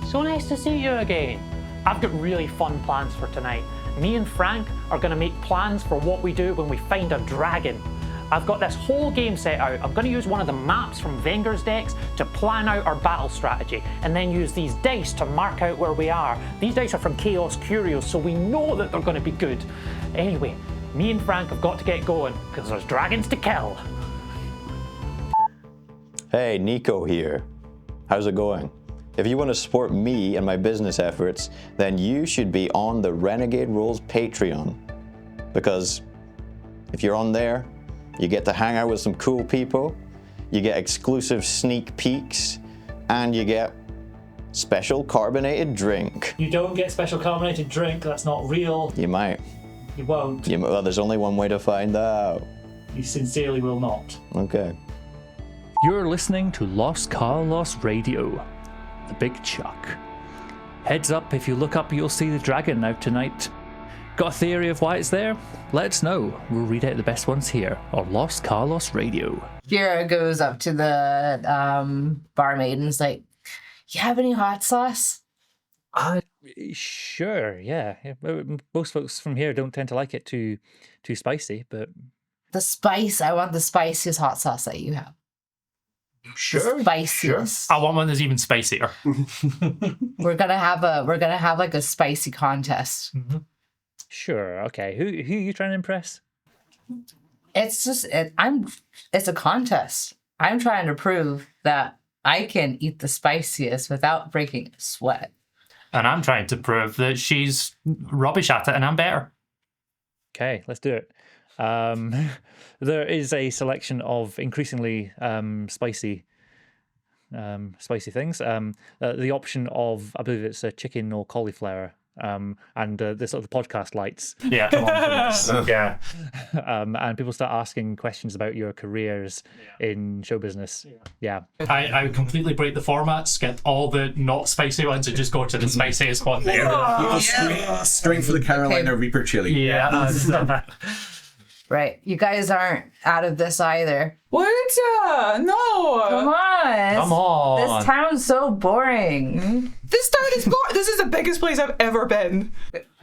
So nice to see you again. I've got really fun plans for tonight. Me and Frank are going to make plans for what we do when we find a dragon. I've got this whole game set out. I'm going to use one of the maps from Venger's decks to plan out our battle strategy, and then use these dice to mark out where we are. These dice are from Chaos Curios, so we know that they're going to be good. Anyway, me and Frank have got to get going, because there's dragons to kill. Hey, Nico here. How's it going? If you want to support me and my business efforts, then you should be on the Renegade Rules Patreon. Because if you're on there, you get to hang out with some cool people, you get exclusive sneak peeks, and you get special carbonated drink. You don't get special carbonated drink, that's not real. You might. You won't. Well, there's only one way to find out. You sincerely will not. Okay. You're listening to Lost Carlos Radio. The Big Chuck. Heads up, if you look up, you'll see the dragon out tonight. Got a theory of why it's there? Let us know. We'll read out the best ones here on Lost Carlos Radio. Keira goes up to the barmaid and is like, "You have any hot sauce?" Sure, yeah. Most folks from here don't tend to like it too spicy, but The spice. I want the spiciest hot sauce that you have. spiciest. I want one that's even spicier. We're gonna have like a spicy contest. Sure. Okay. Who are you trying to impress? It's a contest. I'm trying to prove that I can eat the spiciest without breaking a sweat. And I'm trying to prove that she's rubbish at it and I'm better. Okay, let's do it. There is a selection of increasingly spicy things. The option of, I believe it's a chicken or cauliflower, and the sort of the podcast lights. Yeah. Come on from this. Yeah. And people start asking questions about your careers in show business. Yeah. I would completely break the format, skip all the not spicy ones and just go to the spiciest one there. Straight for the Carolina Reaper chili. Yeah. Right. You guys aren't out of this either. What? No. Come on. Come on. This town's so boring. This town is boring. This is the biggest place I've ever been.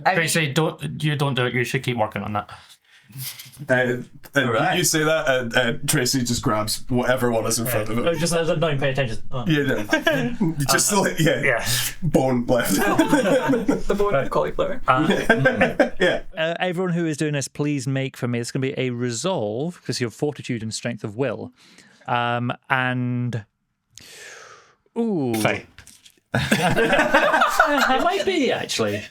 Tracy, don't do it. You should keep working on that. You say that, and Tracy just grabs whatever one is in front of him. Just don't pay attention. Oh. Yeah, just bone left. The bone of cauliflower. Yeah. Everyone who is doing this, please make for me. It's going to be a resolve because you have fortitude and strength of will, and Fight. it might be actually.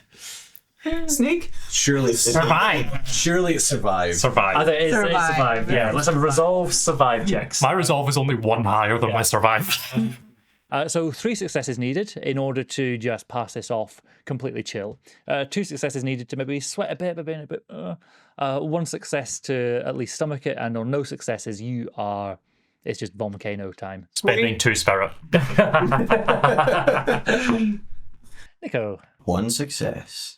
Sneak. Surely Survive. Surely it survived. Survive. I think it's survive. Yeah, let's have a resolve survive checks. My resolve is only one higher than my survive. So 3 successes needed in order to just pass this off completely chill. 2 successes needed to maybe sweat a bit, but being a bit. 1 success to at least stomach it, and on no successes, it's just volcano time. Spending 2 spirit. Nico. 1 success.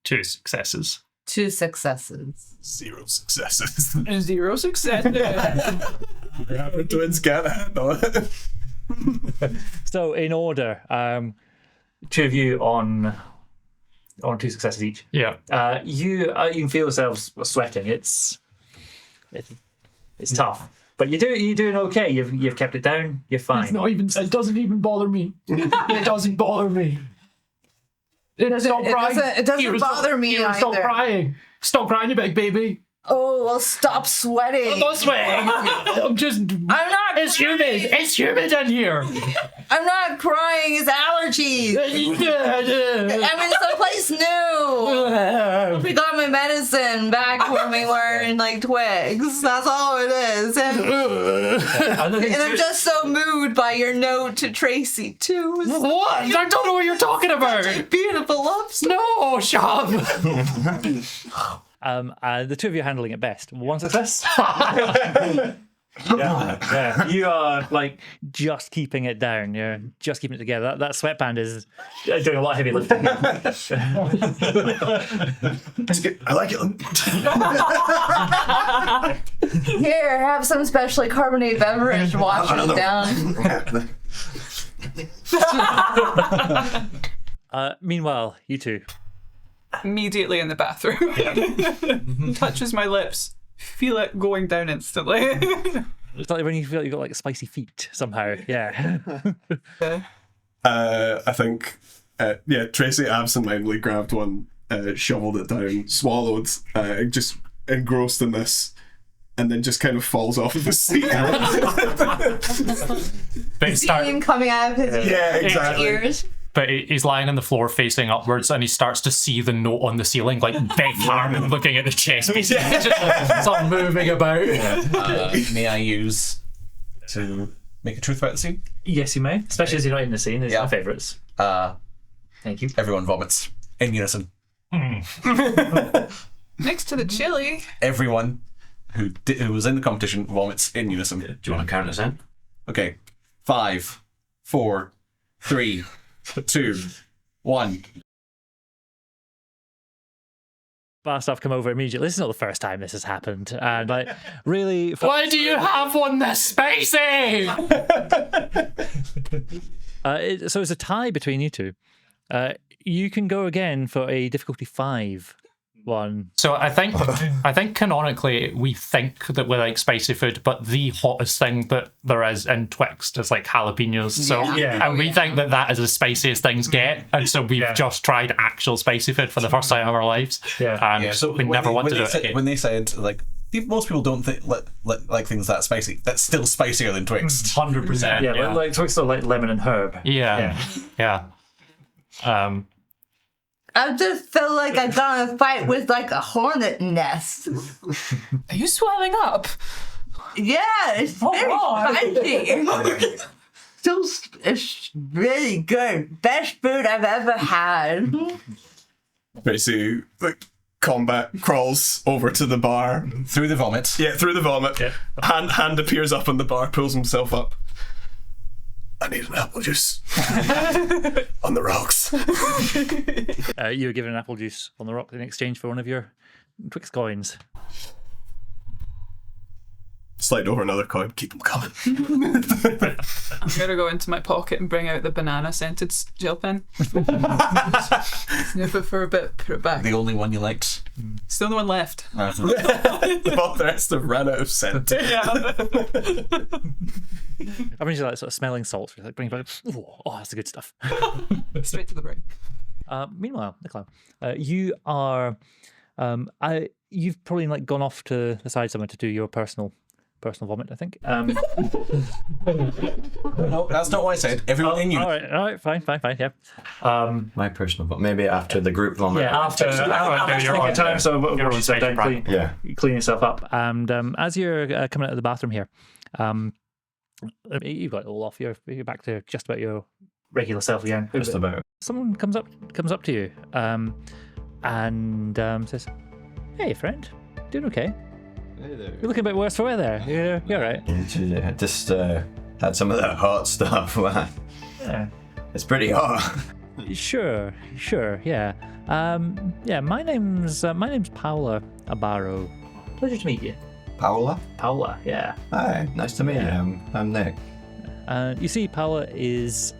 2 successes. 2 successes. 0 successes. 0 success. Our twins can't handle it. So in order, 2 of you on 2 successes each. Yeah. You can feel yourselves sweating. It's tough, but you're doing okay. You've kept it down. You're fine. It doesn't even bother me. It doesn't bother me. It doesn't bother me either. Stop crying. Stop crying, you big baby. Oh, well, stop sweating. I'm not sweating. I'm not. It's humid. It's humid in here. I'm not crying. It's allergies. I'm in someplace new. We got my medicine back when we were in like Twigs. That's all it is. And I'm just so moved by your note to Tracy too. What? I don't know what you're talking about. Beautiful love story. No, shut up. The 2 of you are handling it best. 1 success. Yeah. You are like just keeping it down. You're just keeping it together. That sweatband is doing a lot of heavy lifting. I like it. Here, have some specially carbonated beverage. Wash it down. Meanwhile, you 2. Immediately in the bathroom. Touches my lips. Feel it going down instantly. It's like when you feel like you've got like spicy feet somehow. Yeah. I think, Tracy absentmindedly grabbed one, shoveled it down, swallowed, just engrossed in this, and then just kind of falls off of the seat. Steam coming out of his ears. But he's lying on the floor facing upwards and he starts to see the note on the ceiling, like big Harmon looking at the chest piece. It's all moving about. May I use to make a truth about the scene? Yes, you may. Especially as you're not in the scene. It's my favourites. Thank you. Everyone vomits in unison. Next to the chili. Everyone who was in the competition vomits in unison. Do you want to count us in? Okay. 5, 4, 3, 2, 1. Bar staff come over immediately. This is not the first time this has happened. And like, really... Why do you have one this spicy? So it's a tie between you 2. You can go again for a difficulty 5. one. So I think canonically we think that we like spicy food, but the hottest thing that there is in Twixt is like jalapenos. So and we think that is the spiciest things get, and so we've just tried actual spicy food for the first time in our lives. And So we never want to do it again. When they said like most people don't think like things that spicy, that's still spicier than Twixt. 100%. Yeah, but like Twixt are like lemon and herb. Yeah. I just feel like I got in a fight with like a hornet nest. Are you swelling up? Yeah, it's very spicy. It's really good. Best food I've ever had. Tracy, like, combat crawls over to the bar. Through the vomit. Yeah, through the vomit. Yeah. Hand appears up on the bar, pulls himself up. I need an apple juice. On the rocks. You were given an apple juice on the rock in exchange for one of your Twix coins. Slide over another coin. Keep them coming. I'm gonna go into my pocket and bring out the banana scented gel pen. Sniff it for a bit, put it back. The only one you liked. It's the only one left. All the rest have ran out of scent. I mean, like sort of smelling salts. Like bring it back. Oh, that's the good stuff. Straight to the brain. Meanwhile, Nikolao, you are. You've probably like gone off to the side somewhere to do your personal vomit, I think. No, that's not what I said. Everyone in you. All right, fine, yeah. My personal vomit. Maybe after the group vomit. Yeah, after your own time, so your own stage clean Yeah. yourself up. And as you're coming out of the bathroom here, you've got it all off. You're back to just about your regular self again. Just about. Someone comes up to you, and says, "Hey, friend, doing okay? Hey there. You're looking a bit worse for wear there. You're all right." Yeah, just had some of that hot stuff. Yeah. It's pretty hot. Sure, yeah. My name's Paula Abaro. Pleasure to meet you. Paula? Paula, yeah. Hi, nice to meet you. I'm Nick. You see, Paula is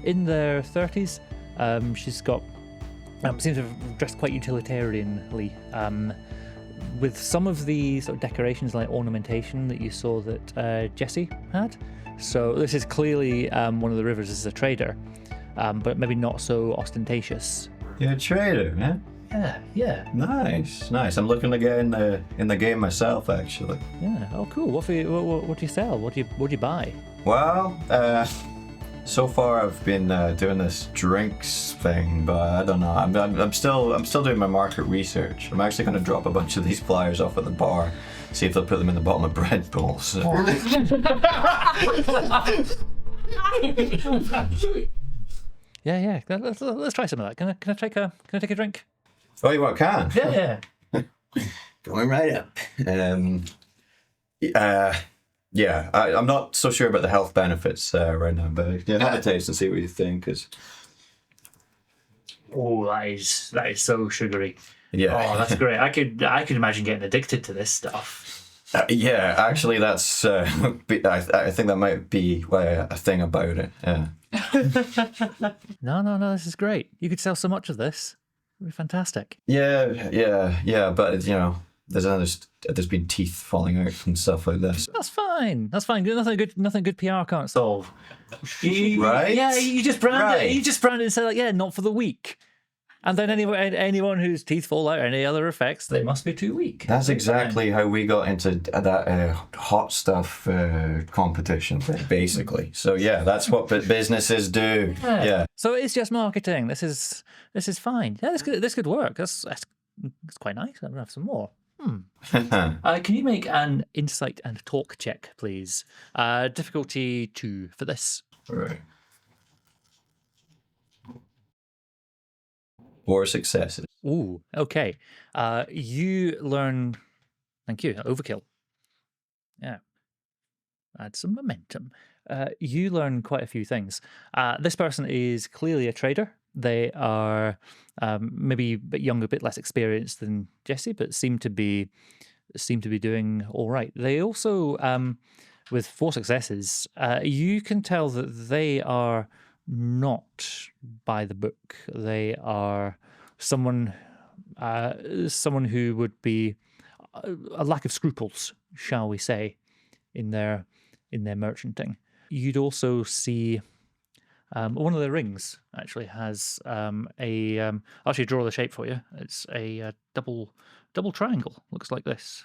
in their 30s. She's got seems to have dressed quite utilitarianly. With some of the sort of decorations like ornamentation that you saw that Jesse had. So this is clearly one of the rivers is a trader, but maybe not so ostentatious. You're a trader, huh? Yeah. Nice. I'm looking to get in the game myself, actually. Yeah. Oh, cool. What do you sell? What do you buy? Well, so far I've been doing this drinks thing, but I don't know. I'm still doing my market research. I'm actually going to drop a bunch of these flyers off at the bar, see if they'll put them in the bottom of bread bowls. Yeah. Let's try some of that. Can I take a drink? Oh, you want a can? Yeah. Going right up. Yeah, I'm not so sure about the health benefits right now, but have a taste and see what you think. Oh, that is so sugary. Yeah. Oh, that's great. I could imagine getting addicted to this stuff. Yeah, actually, that's. I think that might be a thing about it. Yeah. No, this is great. You could sell so much of this. It'd be fantastic. Yeah. But there's been teeth falling out and stuff like this. That's fine. Nothing good PR can't solve. Right? Yeah, you just brand it. You just brand it and say like, not for the weak. And then anyone whose teeth fall out or any other effects, they must be too weak. That's exactly how we got into that hot stuff competition, basically. So yeah, that's what businesses do. Yeah. So it's just marketing. This is fine. Yeah, this could work. That's quite nice. I'm gonna have some more. Can you make an insight and talk check, please? Difficulty 2 for this. Right. 4 successes. Ooh, okay. You learn. Thank you. Overkill. Yeah. Add some momentum. You learn quite a few things. This person is clearly a trader. They are maybe a bit younger, a bit less experienced than Jesse, but seem to be doing all right. They also, with 4 successes, you can tell that they are not by the book. They are someone someone who would be a lack of scruples, shall we say, in their merchanting. You'd also see one of the rings actually has I'll actually draw the shape for you. It's a double triangle. Looks like this.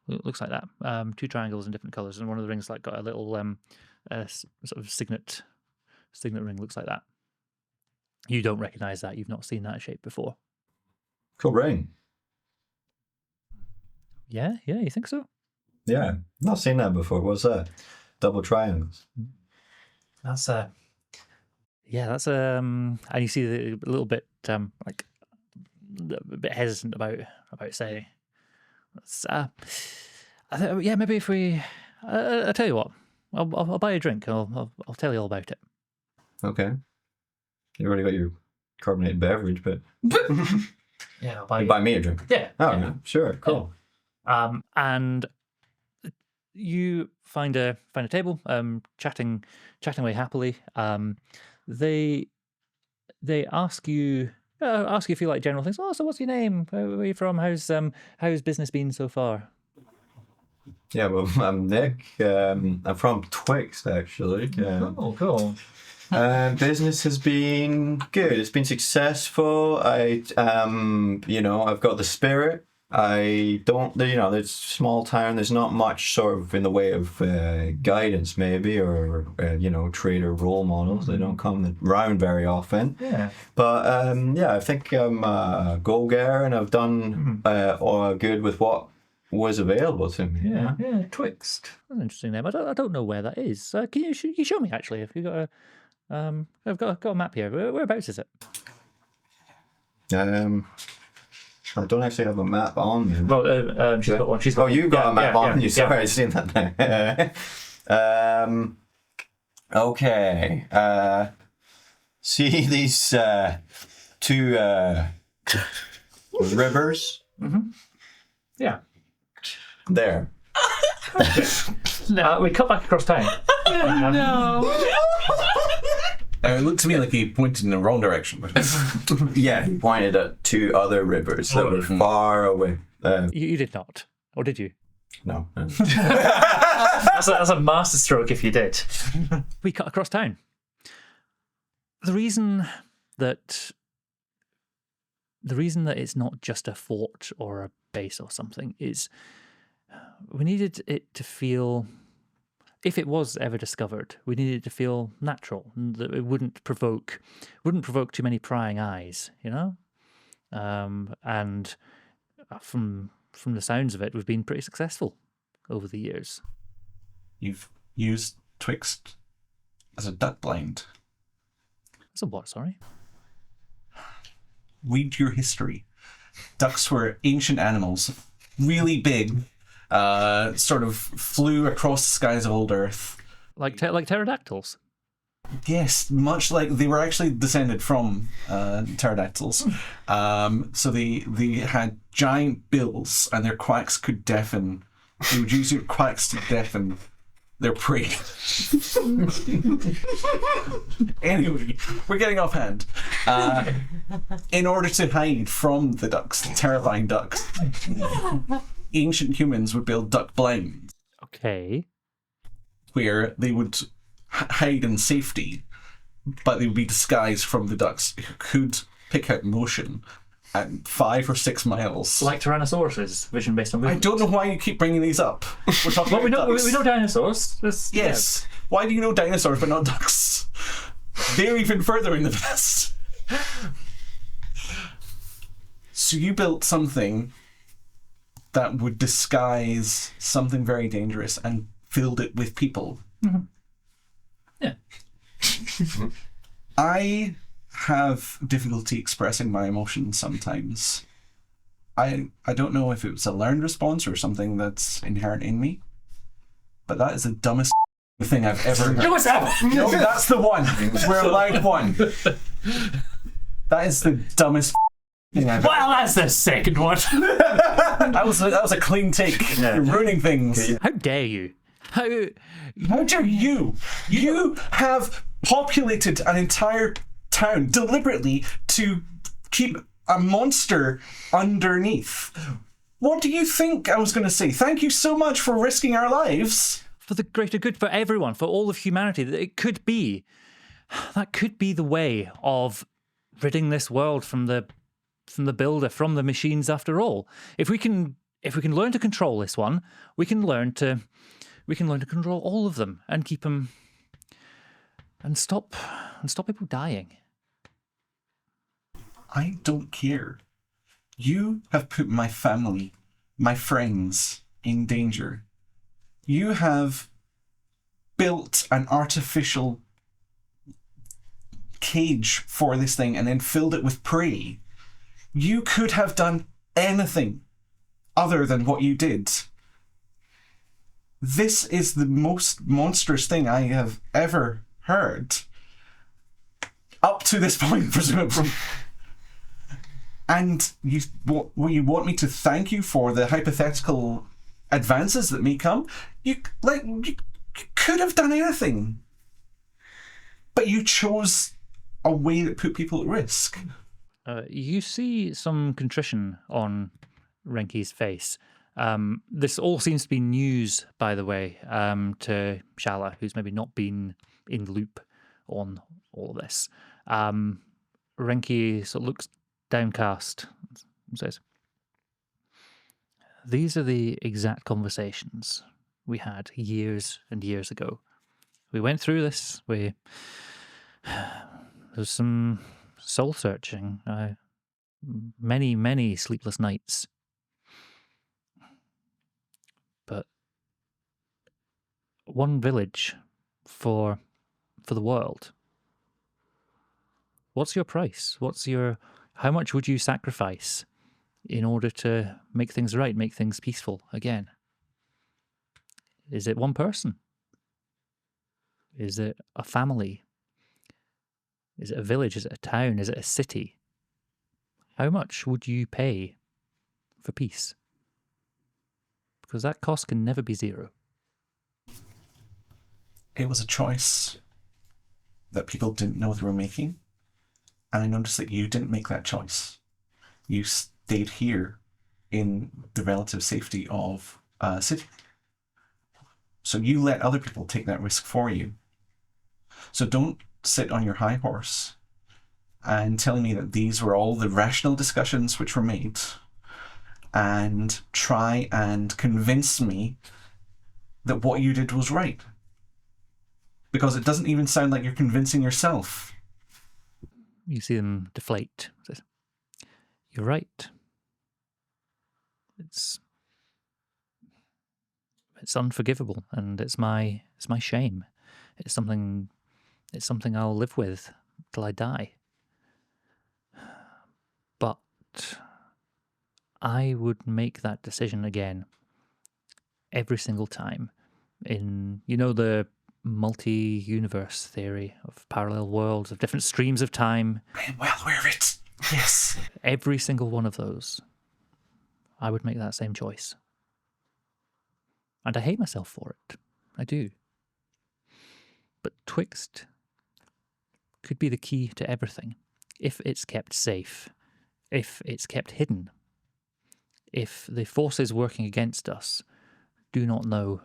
Looks like that. 2 triangles in different colors, and one of the rings like got a little sort of signet ring. Looks like that. You don't recognize that. You've not seen that shape before. Cool ring. Yeah, you think so? Yeah, not seen that before. What's that? Double triangles. That's and you see a little bit like a bit hesitant about saying. Maybe if we, I'll tell you what, I'll buy you a drink. I'll tell you all about it. Okay. You already got your carbonated beverage, but Yeah, I'll you buy me a drink. Yeah. Oh, yeah. Sure, cool. And you find a table, chatting away happily. They ask you a few like general things. Oh, so what's your name? Where are you from? How's business been so far? Yeah, well, I'm Nick. I'm from Twixt, actually. Cool. Business has been good. It's been successful. I've got the spirit. I don't, there's small town. There's not much sort of in the way of guidance, maybe, or trader role models. They don't come around very often. Yeah. But I think I'm a go-getter, and I've done all good with what was available to me. Yeah. Twixt. That's an interesting name. I don't know where that is. Can you show me actually? If you got a, I've got a map here. Whereabouts is it? I don't actually have a map on me. Well, she's got one. You've got a map on you. Yeah. Sorry, I've seen that now. Okay. See these 2 rivers? Mm-hmm. Yeah. There. We cut back across town. No. It looked to me like he pointed in the wrong direction. Yeah, he pointed at 2 other rivers that were far away. You did not, or did you? No. That's a masterstroke if you did. We cut across town. The reason that it's not just a fort or a base or something is we needed it to feel, if it was ever discovered, we needed it to feel natural, and that it wouldn't provoke too many prying eyes, and from the sounds of it, we've been pretty successful over the years. You've used Twixt as a duck blind. So what? Sorry. Read your history. Ducks were ancient animals, really big, sort of flew across the skies of old Earth. Like pterodactyls? Yes, much like they were actually descended from pterodactyls. So they had giant bills, and their quacks could deafen. They would use their quacks to deafen their prey. Anyway, we're getting off hand. In order to hide from the ducks, the terrifying ducks, ancient humans would build duck blinds. Okay. Where they would hide in safety, but they would be disguised from the ducks who could pick out motion at 5 or 6 miles. Like Tyrannosauruses, vision based on I movement. don't know why you keep bringing these up. We're talking Well, about ducks. we know dinosaurs. Yes. Why do you know dinosaurs but not ducks? They're even further in the past. So you built something that would disguise something very dangerous and filled it with people. Mm-hmm. Yeah. I have difficulty expressing my emotions sometimes. I don't know if it was a learned response or something that's inherent in me, but that is the dumbest thing I've ever heard. No, what's that? No, that's the one. We're allowed one. That is the dumbest thing I've ever. Well, that's the second one. That was a clean take. You're ruining things. How dare you? How dare you? You have populated an entire town deliberately to keep a monster underneath. What do you think I was going to say? Thank you so much for risking our lives. For the greater good, for everyone, for all of humanity. That could be the way of ridding this world from the builder, from the machines. After all, if we can learn to control this one, we can learn to control all of them and keep them and stop people dying. I don't care. You have put my family, my friends, in danger. You have built an artificial cage for this thing and then filled it with prey. You could have done anything other than what you did. This is the most monstrous thing I have ever heard. Up to this point, presumably. And you want me to thank you for the hypothetical advances that may come? You could have done anything. But you chose a way that put people at risk. You see some contrition on Renki's face. This all seems to be news, by the way, to Shala, who's maybe not been in the loop on all of this. Renki sort of looks downcast and says, "These are the exact conversations we had years and years ago. We went through this. There was some soul searching, many, many sleepless nights. But one village for the world. What's your price? How much would you sacrifice in order to make things right, make things peaceful again? Is it one person? Is it a family? Is it a village? Is it a town? Is it a city? How much would you pay for peace? Because that cost can never be zero." It was a choice that people didn't know they were making. And I noticed that you didn't make that choice. You stayed here in the relative safety of a city. So you let other people take that risk for you. So don't sit on your high horse and telling me that these were all the rational discussions which were made and try and convince me that what you did was right. Because it doesn't even sound like you're convincing yourself. You see them deflate. Says, "You're right. It's unforgivable, and it's my shame. It's something I'll live with till I die. But I would make that decision again every single time. In the multi-universe theory of parallel worlds, of different streams of time. I am well aware of it. Yes. Every single one of those, I would make that same choice. And I hate myself for it. I do. But Twixt could be the key to everything. If it's kept safe, if it's kept hidden, if the forces working against us do not know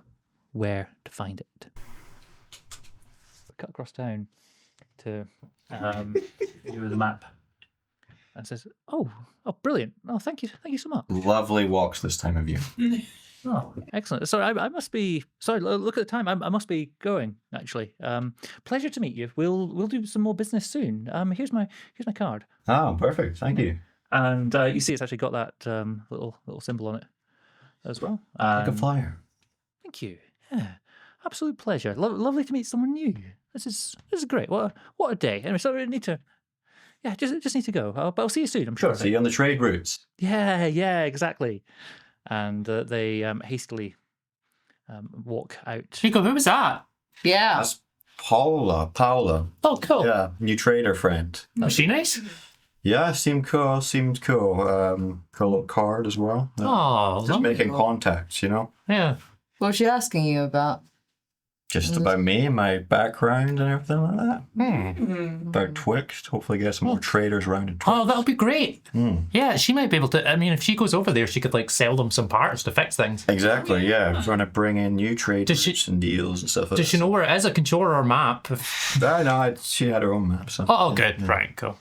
where to find it." Cut across town to the map and says, "Oh, brilliant! Oh, thank you so much." Lovely walks this time of year. Oh, excellent. Sorry, I must be. Sorry, look at the time. I must be going. Actually, pleasure to meet you. We'll do some more business soon. Here's my card. Oh, perfect. Thank you. And you see, it's actually got that little symbol on it as well. Like a flyer. Thank you. Yeah, absolute pleasure. Lovely to meet someone new. This is great. What a day. Anyway, so we need to. Yeah, just need to go. But I'll see you soon. I'm sure. See you on the trade routes. Yeah, exactly. And they hastily walk out. Nico, who was that? Yeah. That's Paula. Oh, cool. Yeah, new trader friend. Was she nice? Yeah, seemed cool. Cool little card as well. Oh, just making contacts, Yeah. What was she asking you about? just about me and my background and everything like that. About Twixt. Hopefully get some more traders around in Twixt. Oh, that'll be great. Yeah, she might be able to. I mean, if she goes over there, she could like sell them some parts to fix things. Exactly, yeah. We're trying to bring in new trade Does she- routes and deals and stuff like Does she know where it is? I can show her our map. she had her own map. So. Oh, good. Right, cool.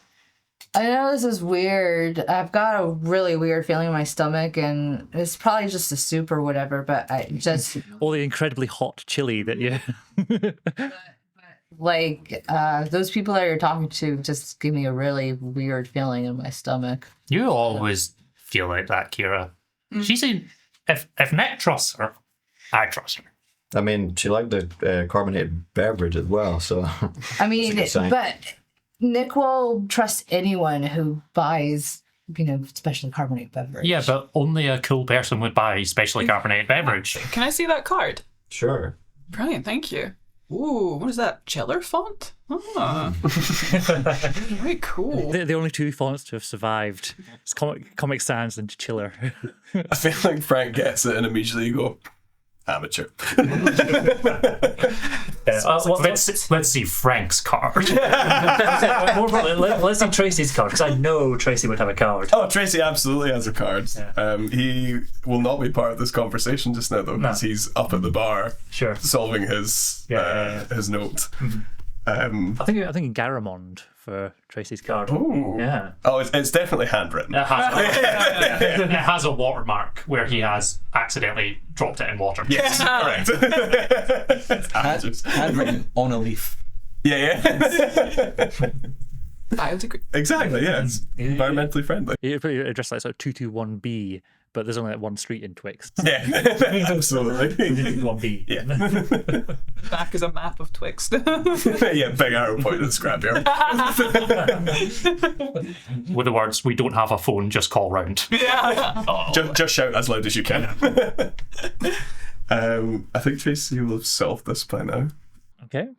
I know this is weird. I've got a really weird feeling in my stomach, and it's probably just a soup or whatever, but I just, Or the incredibly hot chili that you... like, those people that you're talking to just give me a really weird feeling in my stomach. You always feel like that, Keira. She said, if Nick trusts her, I trust her. I mean, she liked the carbonated beverage as well, so... I mean, That's a good sign. but Nick will trust anyone who buys, specially carbonated beverage. Yeah, but only a cool person would buy specially carbonated beverage. Can I see that card? Sure. Brilliant, thank you. Ooh, what is that? Chiller font? Ah. Very cool. They're the only two fonts to have survived. It's Comic Sans and Chiller. I feel like Frank gets it and immediately you go, amateur. Let's see Frank's card. More importantly, let's see Tracy's card, because I know Tracy would have a card. Oh, Tracy absolutely has a card. He will not be part of this conversation just now, though, because he's up at the bar Sure. solving his his note. I think Garamond for Tracy's card. Ooh. Yeah. Oh, it's definitely handwritten. It has a watermark where he has accidentally dropped it in water. Yes, correct. Handwritten on a leaf. Yeah. Biodegrade. Exactly, yeah. It's environmentally friendly. You put your address like sort of 221B, but there's only like one street in Twixt. Yeah, absolutely. 221B. Yeah. Back is a map of Twixt. Yeah, big arrow pointing at the scrapyard. With the words, we don't have a phone, just call round. Just shout as loud as you can. I think Tracy will have solved this by now. Okay.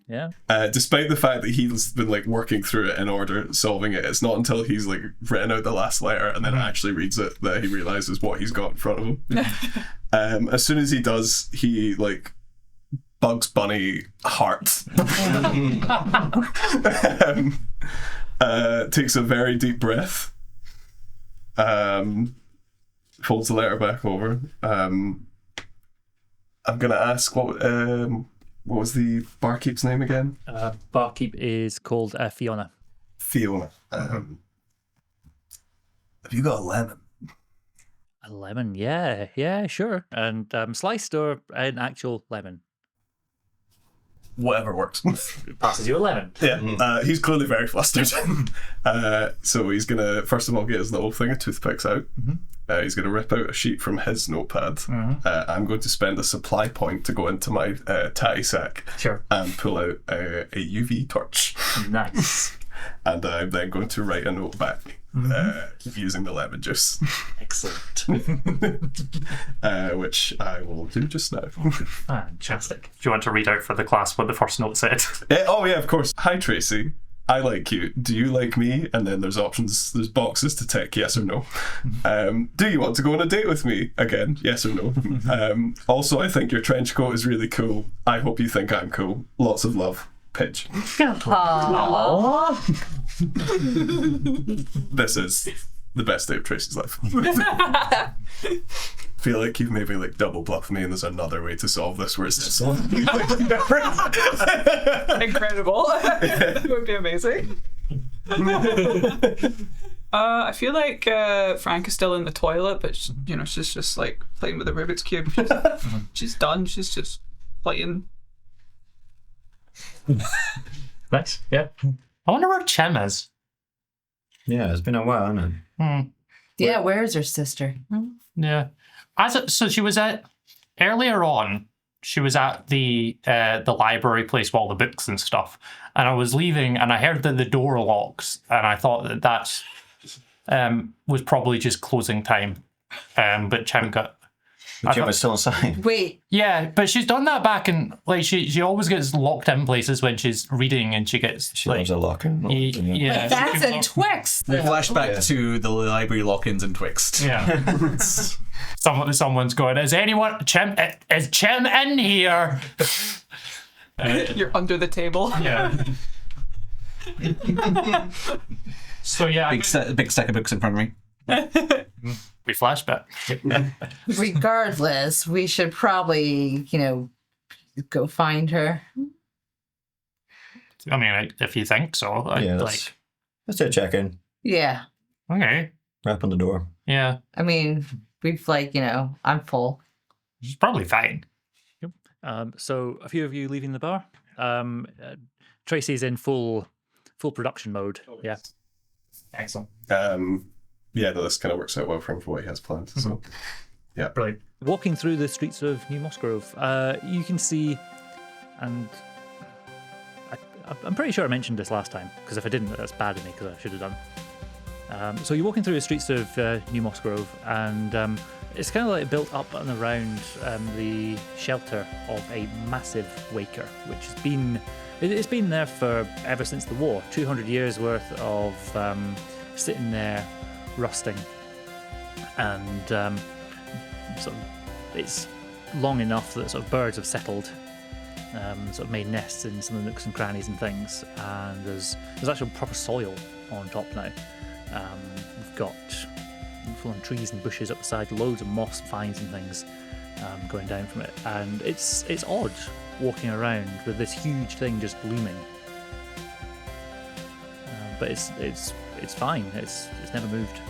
Yeah. Despite the fact that he's been like working through it in order, solving it, it's not until he's like written out the last letter and then actually reads it that he realizes what he's got in front of him. As soon as he does, he like Bugs Bunny heart. Takes a very deep breath. Folds the letter back over. I'm gonna ask what was the barkeep's name again? Barkeep is called Fiona. Fiona. Have you got a lemon? A lemon, yeah, sure. And sliced or an actual lemon? Whatever works. Passes you a lemon. Yeah, he's clearly very flustered. So he's gonna first of all get his little thing of toothpicks out. He's gonna rip out a sheet from his notepad. I'm going to spend a supply point to go into my tatty sack Sure. and pull out a UV torch. Nice. And I'm then going to write a note back using the lemon juice. Excellent. Which I will do just now. Fantastic. Do you want to read out for the class what the first note said? Oh yeah, of course. Hi Tracy, I like you. Do you like me? And then there's options, there's boxes to tick yes or no. Do you want to go on a date with me? Again, yes or no. Also, I think your trench coat is really cool. I hope you think I'm cool. Lots of love. Pitch. This is the best day of Tracy's life. Feel like you've maybe like double bluffed me and there's another way to solve this where it's just something completely different. Incredible. That would be amazing. I feel like Frank is still in the toilet, but she's just like playing with the Rubik's Cube. She's done. She's just playing. Nice, yeah. I wonder where Chim is. Yeah, it's been a while, hasn't it? Yeah, where is her sister? Yeah. So she was earlier on. She was at the library place with all the books and stuff, and I was leaving, and I heard that the door locks, and I thought that was probably just closing time. But Chim got. Jim is still inside. Wait, Yeah, but she's done that back in like she always gets locked in places when she's reading, and she gets She like loves a locker. yeah. that's in Twixt. We flash back to the library lock-ins in Twixt. Yeah. Someone's going, is Chim in here? You're under the table. Yeah. So yeah, Big stack of books in front of me. we flashback. Regardless, we should probably, go find her. I mean, if you think so, Yeah, like, let's do a check-in. Yeah. okay, Rap on the door. yeah, I mean, we've I'm full. it's probably fine. So a few of you leaving the bar. Tracy's in full production mode. Yeah. Excellent. Yeah, this kind of works out well for him for what he has planned. So, yeah. Brilliant. Walking through the streets of New Musgrove, you can see, and I'm pretty sure I mentioned this last time, because if I didn't, that's bad of me, because I should have done. So you're walking through the streets of New Musgrove, and it's kind of like built up and around the shelter of a massive waker, which has been it's been there for ever since the war. 200 years worth of sitting there rusting, and sort of it's long enough that sort of birds have settled, sort of made nests in some of the nooks and crannies and things, and there's actual proper soil on top now. We've got full on trees and bushes up the side, loads of moss, vines and things going down from it, and it's odd walking around with this huge thing just looming. But it's fine. It's never moved.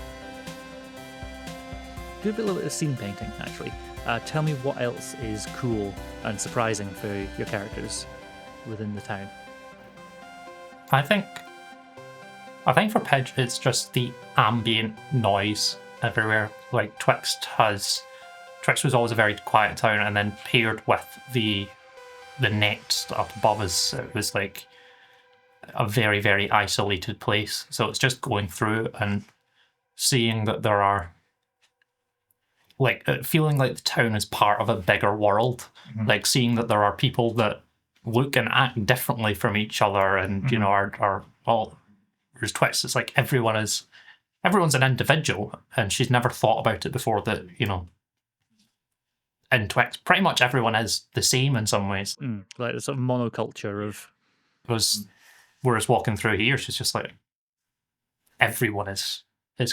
Do a little bit of scene painting, actually. Tell me what else is cool and surprising for your characters within the town. I think for Pidge, it's just the ambient noise everywhere. Like Twixt was always a very quiet town, and then paired with the net up above us, it was like a very, very isolated place. So it's just going through and seeing that there are, like, feeling like the town is part of a bigger world. Mm-hmm. Like seeing that there are people that look and act differently from each other, and mm-hmm. Are all. Whereas Twixt, it's like everyone's an individual, and she's never thought about it before that, in Twixt, pretty much everyone is the same in some ways. Like the sort of monoculture of... Whereas walking through here, she's just like, everyone is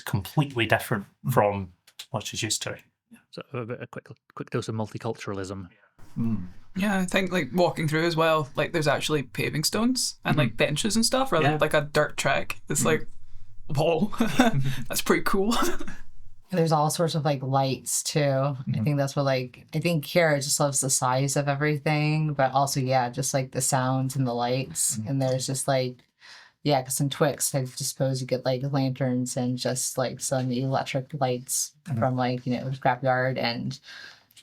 completely different from what she's used to. So a quick dose of multiculturalism. Yeah, I think like walking through as well, like there's actually paving stones and like benches and stuff rather than like a dirt track. It's like, whoa, that's pretty cool. There's all sorts of like lights too. I think that's what I think Keira just loves the size of everything, but also just like the sounds and the lights. And there's just like, because in Twixt, I suppose you get like lanterns and just like some electric lights from like, the scrapyard and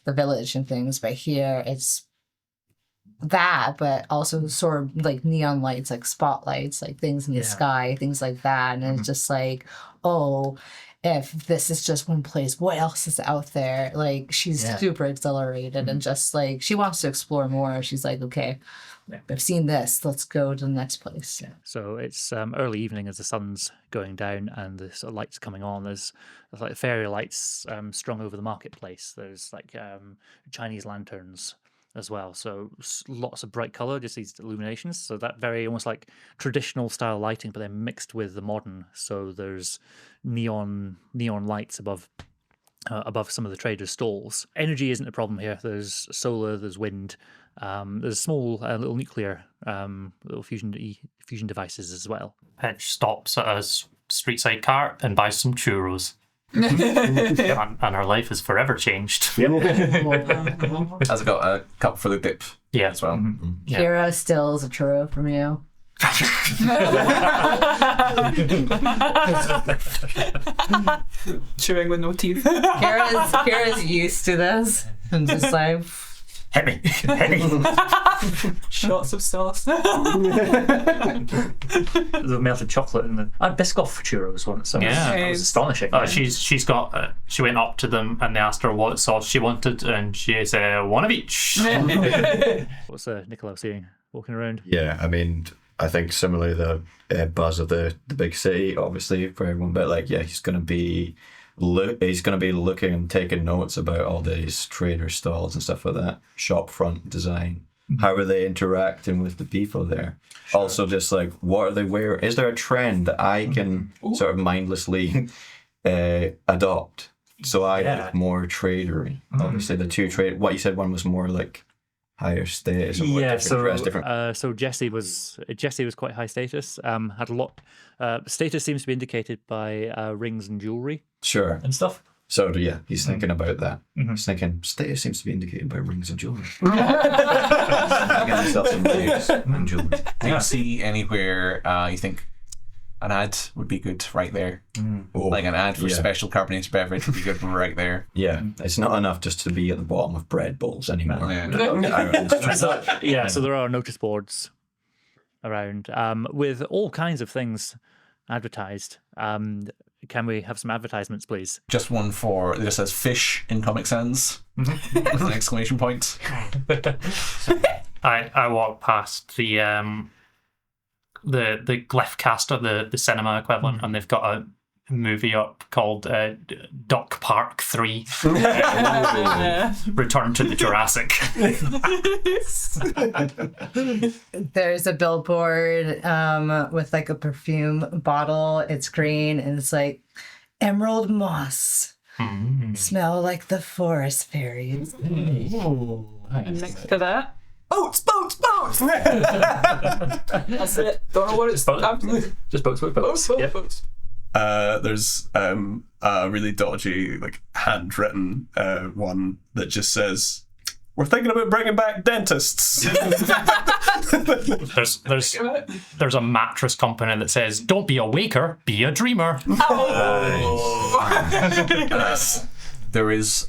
the village and things. But here it's that, but also sort of like neon lights, like spotlights, like things in the sky, things like that. And it's just like, oh, if this is just one place, what else is out there? Like, she's super exhilarated and just like, she wants to explore more. She's like, okay, I've seen this, let's go to the next place. So it's early evening as the sun's going down and the sort of lights coming on. There's like fairy lights strung over the marketplace. There's like Chinese lanterns as well. So lots of bright color, just these illuminations. So that very almost like traditional style lighting, but then mixed with the modern. So there's neon lights above some of the traders' stalls. Energy isn't a problem here. There's solar, there's wind. There's small little nuclear little fusion devices as well. Pidge stops at a street side cart and buys some churros. and her life is forever changed. Has got a cup for the dip as well. Keira steals a churro from you. Chewing with no teeth. Keira's used to this. And just like... Hit me. Shots of sauce. There's a melted chocolate in the... I had Biscoff churros once. So that was astonishing. She's got... she went up to them and they asked her what sauce she wanted, and she said, one of each. What's Nikolao seeing walking around? Yeah, I mean, I think similarly the buzz of the big city, obviously, for everyone, but like, he's going to be looking and taking notes about all these trader stalls and stuff like that, shop front design, How are they interacting with the people there? Also, just like, what are they wearing? Is there a trend that I can sort of mindlessly adopt? So I like more tradery. Obviously, the two trade. What you said, one was more like higher status. Or different. So Jesse was quite high status. Had a lot. Status seems to be indicated by rings and jewelry. Sure. And stuff. So yeah, he's thinking about that. He's thinking status seems to be indicated by rings and jewelry. Get yourself some rings and jewelry. Do you see anywhere you think an ad would be good right there? Like an ad for special carbonated beverage would be good right there. Yeah, it's not enough just to be at the bottom of bread bowls anymore. So there are notice boards around with all kinds of things advertised. Can we have some advertisements, please? Just one for it just says fish in Comic Sans with an exclamation point. I walk past the Glyphcaster, the cinema equivalent, and they've got a movie up called Duck Park 3. Return to the Jurassic. There's a billboard with like a perfume bottle. It's green and it's like emerald moss. Smell like the forest fairies. And next to that, Boats! that's it. Don't know what it's Just boats. boats. There's a really dodgy, like handwritten one that just says, "We're thinking about bringing back dentists." There's a mattress company that says, "Don't be a waker, be a dreamer." There is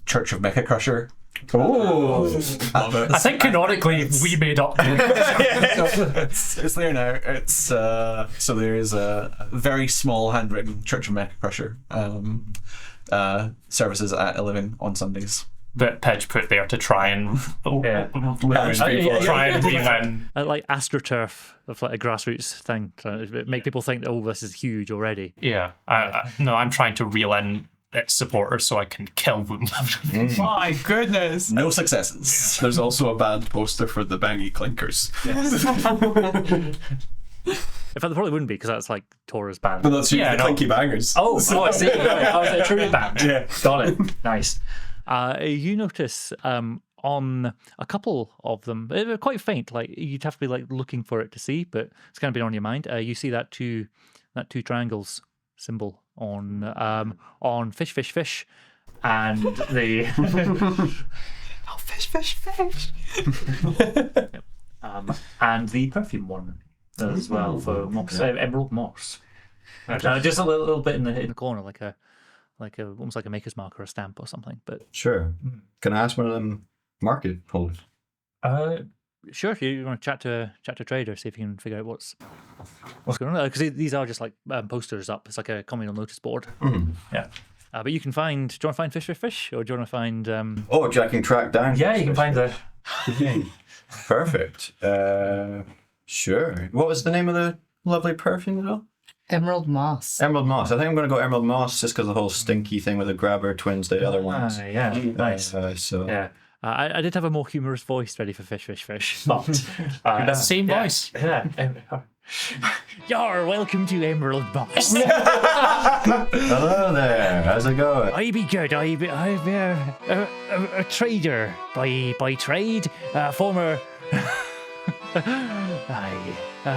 Church of Mecha Crusher. I think canonically we made up. It's there now. It's so there is a very small handwritten Church of Mecha Crusher services at 11 on Sundays. That Pidge put there to try and try and win. Like AstroTurf, of like a grassroots thing, to make people think, oh, this is huge already. Yeah, I'm trying to reel in its supporters so I can kill them. My goodness. No successes. There's also a band poster for the Bangy Clinkers. In fact, there probably wouldn't be, because that's like Tora's band. But that's the Clinky Bangers. Oh, I see. I was a tribute band. Yeah, got it. Nice. You notice on a couple of them, they're quite faint. Like you'd have to be like looking for it to see, but it's kind of been on your mind. You see that two triangles symbol on fish, and the fish. and the perfume one as well for moss, emerald moss. Just a little bit in the corner, like a almost like a maker's mark or a stamp or something. But sure. Can I ask one of them market holders? Sure. If you want to chat to a trader, see if you can figure out what's going on. Because these are just like posters up. It's like a communal notice board. Yeah. But you can find. Do you want to find fish, or do you want to find? Oh, I can track down. Yeah, you can find the. Perfect. Sure. What was the name of the lovely perfume as well? Emerald moss. Emerald moss. I think I'm going to go emerald moss just because the whole stinky thing with the grabber twins, the other ones. Yeah, nice. Yeah. I did have a more humorous voice ready for fish, but same voice. Yeah. You're welcome to Emerald Moss. Hello there. How's it going? I be good. I'm a trader by trade. Former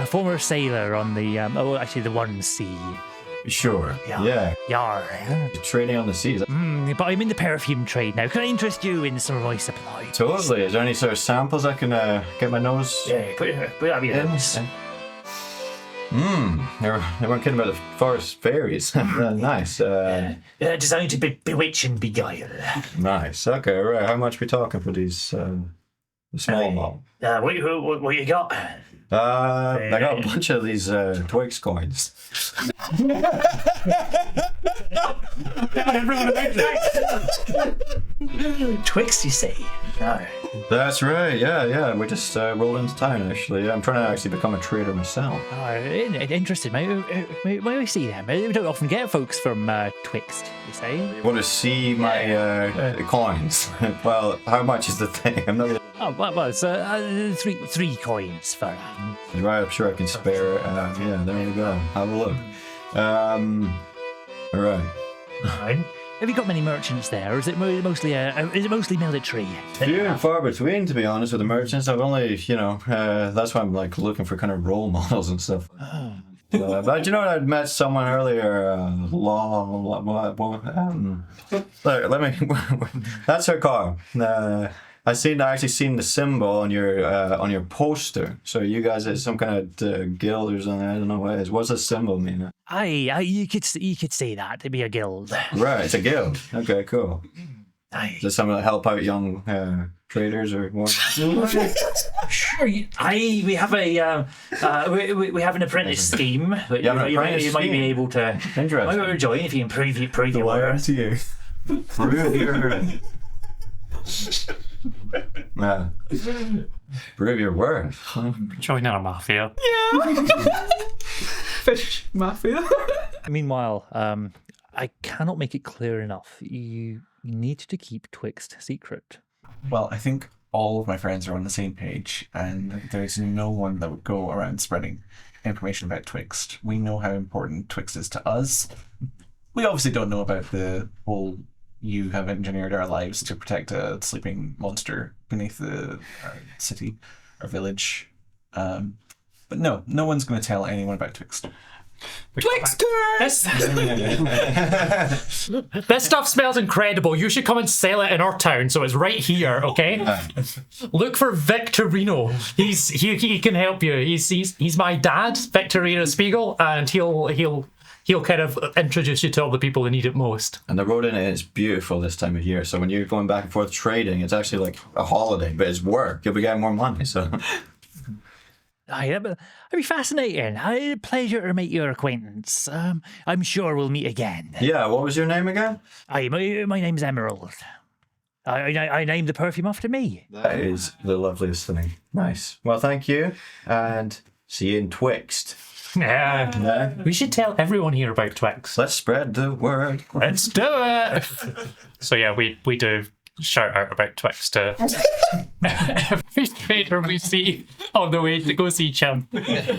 former sailor on the actually the one sea. Sure. Yeah. Yar. You're trading on the seas. But I'm in the perfume trade now. Can I interest you in some of my supply? Totally. Is there any sort of samples I can get my nose? Yeah, put it up your nose. They weren't kidding about the forest fairies. Nice. Designed to bewitch and beguile. Nice. Okay, right. How much we talking for these the small model? What you got? I got a bunch of these Twix coins. Twixt, you say? No. That's right. Yeah. We just rolled into town. Actually, I'm trying to actually become a trader myself. Interested, mate. May we see them? We don't often get folks from Twixt, you say? You want to see my coins? Well, how much is the thing? I'm not gonna. Oh, well, it's three coins for. Right, I'm sure I can spare it. Yeah, there we go. Have a look. All right. Have you got many merchants there, or is it mostly military? Few and far between, to be honest, with the merchants. I've only, that's why I'm like looking for kind of role models and stuff. But you know what? I'd met someone earlier. Let me. That's her car. I actually seen the symbol on your poster. So you guys are some kind of guild or something. I don't know what it is. What's the symbol mean? Aye, you could say that. It'd be a guild. Right, it's a guild. Okay, cool. Aye. Is it something to help out young traders or what? Sure. Aye, we have we have an apprentice scheme. You might be able to join if you can prove your worth. to you. Prove your worth. Join our mafia. Fish mafia. Meanwhile, I cannot make it clear enough. You need to keep Twixt secret. Well, I think all of my friends are on the same page, and there's no one that would go around spreading information about Twixt. We know how important Twixt is to us. We obviously don't know about the whole you have engineered our lives to protect a sleeping monster beneath the city or village. But no one's going to tell anyone about Twixt. This stuff smells incredible. You should come and sell it in our town. So it's right here, okay? Look for Victorino. He can help you. He's my dad, Victorino Spiegel, and he'll kind of introduce you to all the people who need it most. And the road in it is beautiful this time of year. So when you're going back and forth trading, it's actually like a holiday, but it's work. You'll be getting more money. So. Aye, that'd be fascinating. A pleasure to make your acquaintance. I'm sure we'll meet again. Yeah, what was your name again? Aye, my name's Emerald. I named the perfume after me. That is the loveliest thing. Nice. Well, thank you, and see you in Twixt. Yeah. We should tell everyone here about Twixt. Let's spread the word. Let's do it. So yeah, we do shout out about Twixt to every trader we see on the way to go see Chim.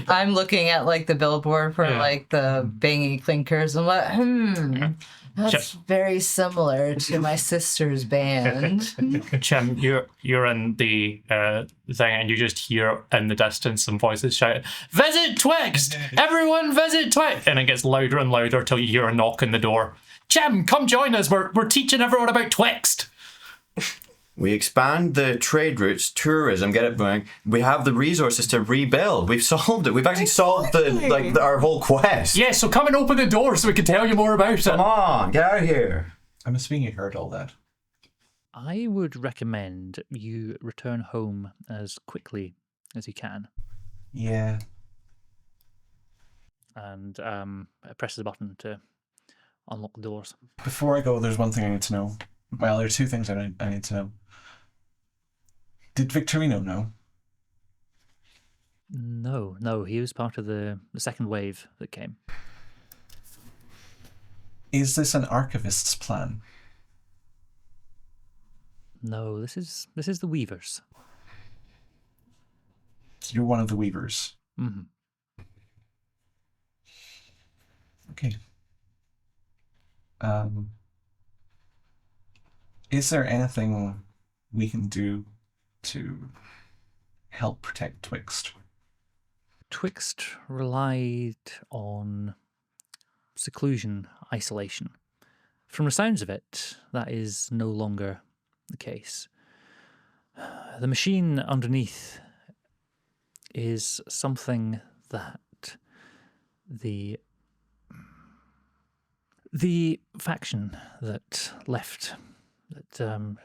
I'm looking at like the billboard for like the bangy clinkers. I'm like, that's very similar to my sister's band. Chim, you're in the thing, and you just hear in the distance some voices shout, "Visit Twixt! Everyone visit Twixt!" And it gets louder and louder till you hear a knock on the door. Chim, come join us. We're teaching everyone about Twixt. We expand the trade routes, tourism, get it going. We have the resources to rebuild. We've solved it. We've actually solved our whole quest. Yeah, so come and open the door so we can tell you more about it. Come on, get out of here. I'm assuming you heard all that. I would recommend you return home as quickly as you can. Yeah. And press the button to unlock the doors. Before I go, there's one thing I need to know. Well, there are two things I need to know. Did Victorino know? No, he was part of the second wave that came. Is this an archivist's plan? No, this is the Weavers. So you're one of the Weavers. Mm-hmm. Okay. Is there anything we can do to help protect Twixt? Twixt relied on seclusion, isolation. From the sounds of it, that is no longer the case. The machine underneath is something that the faction that left, that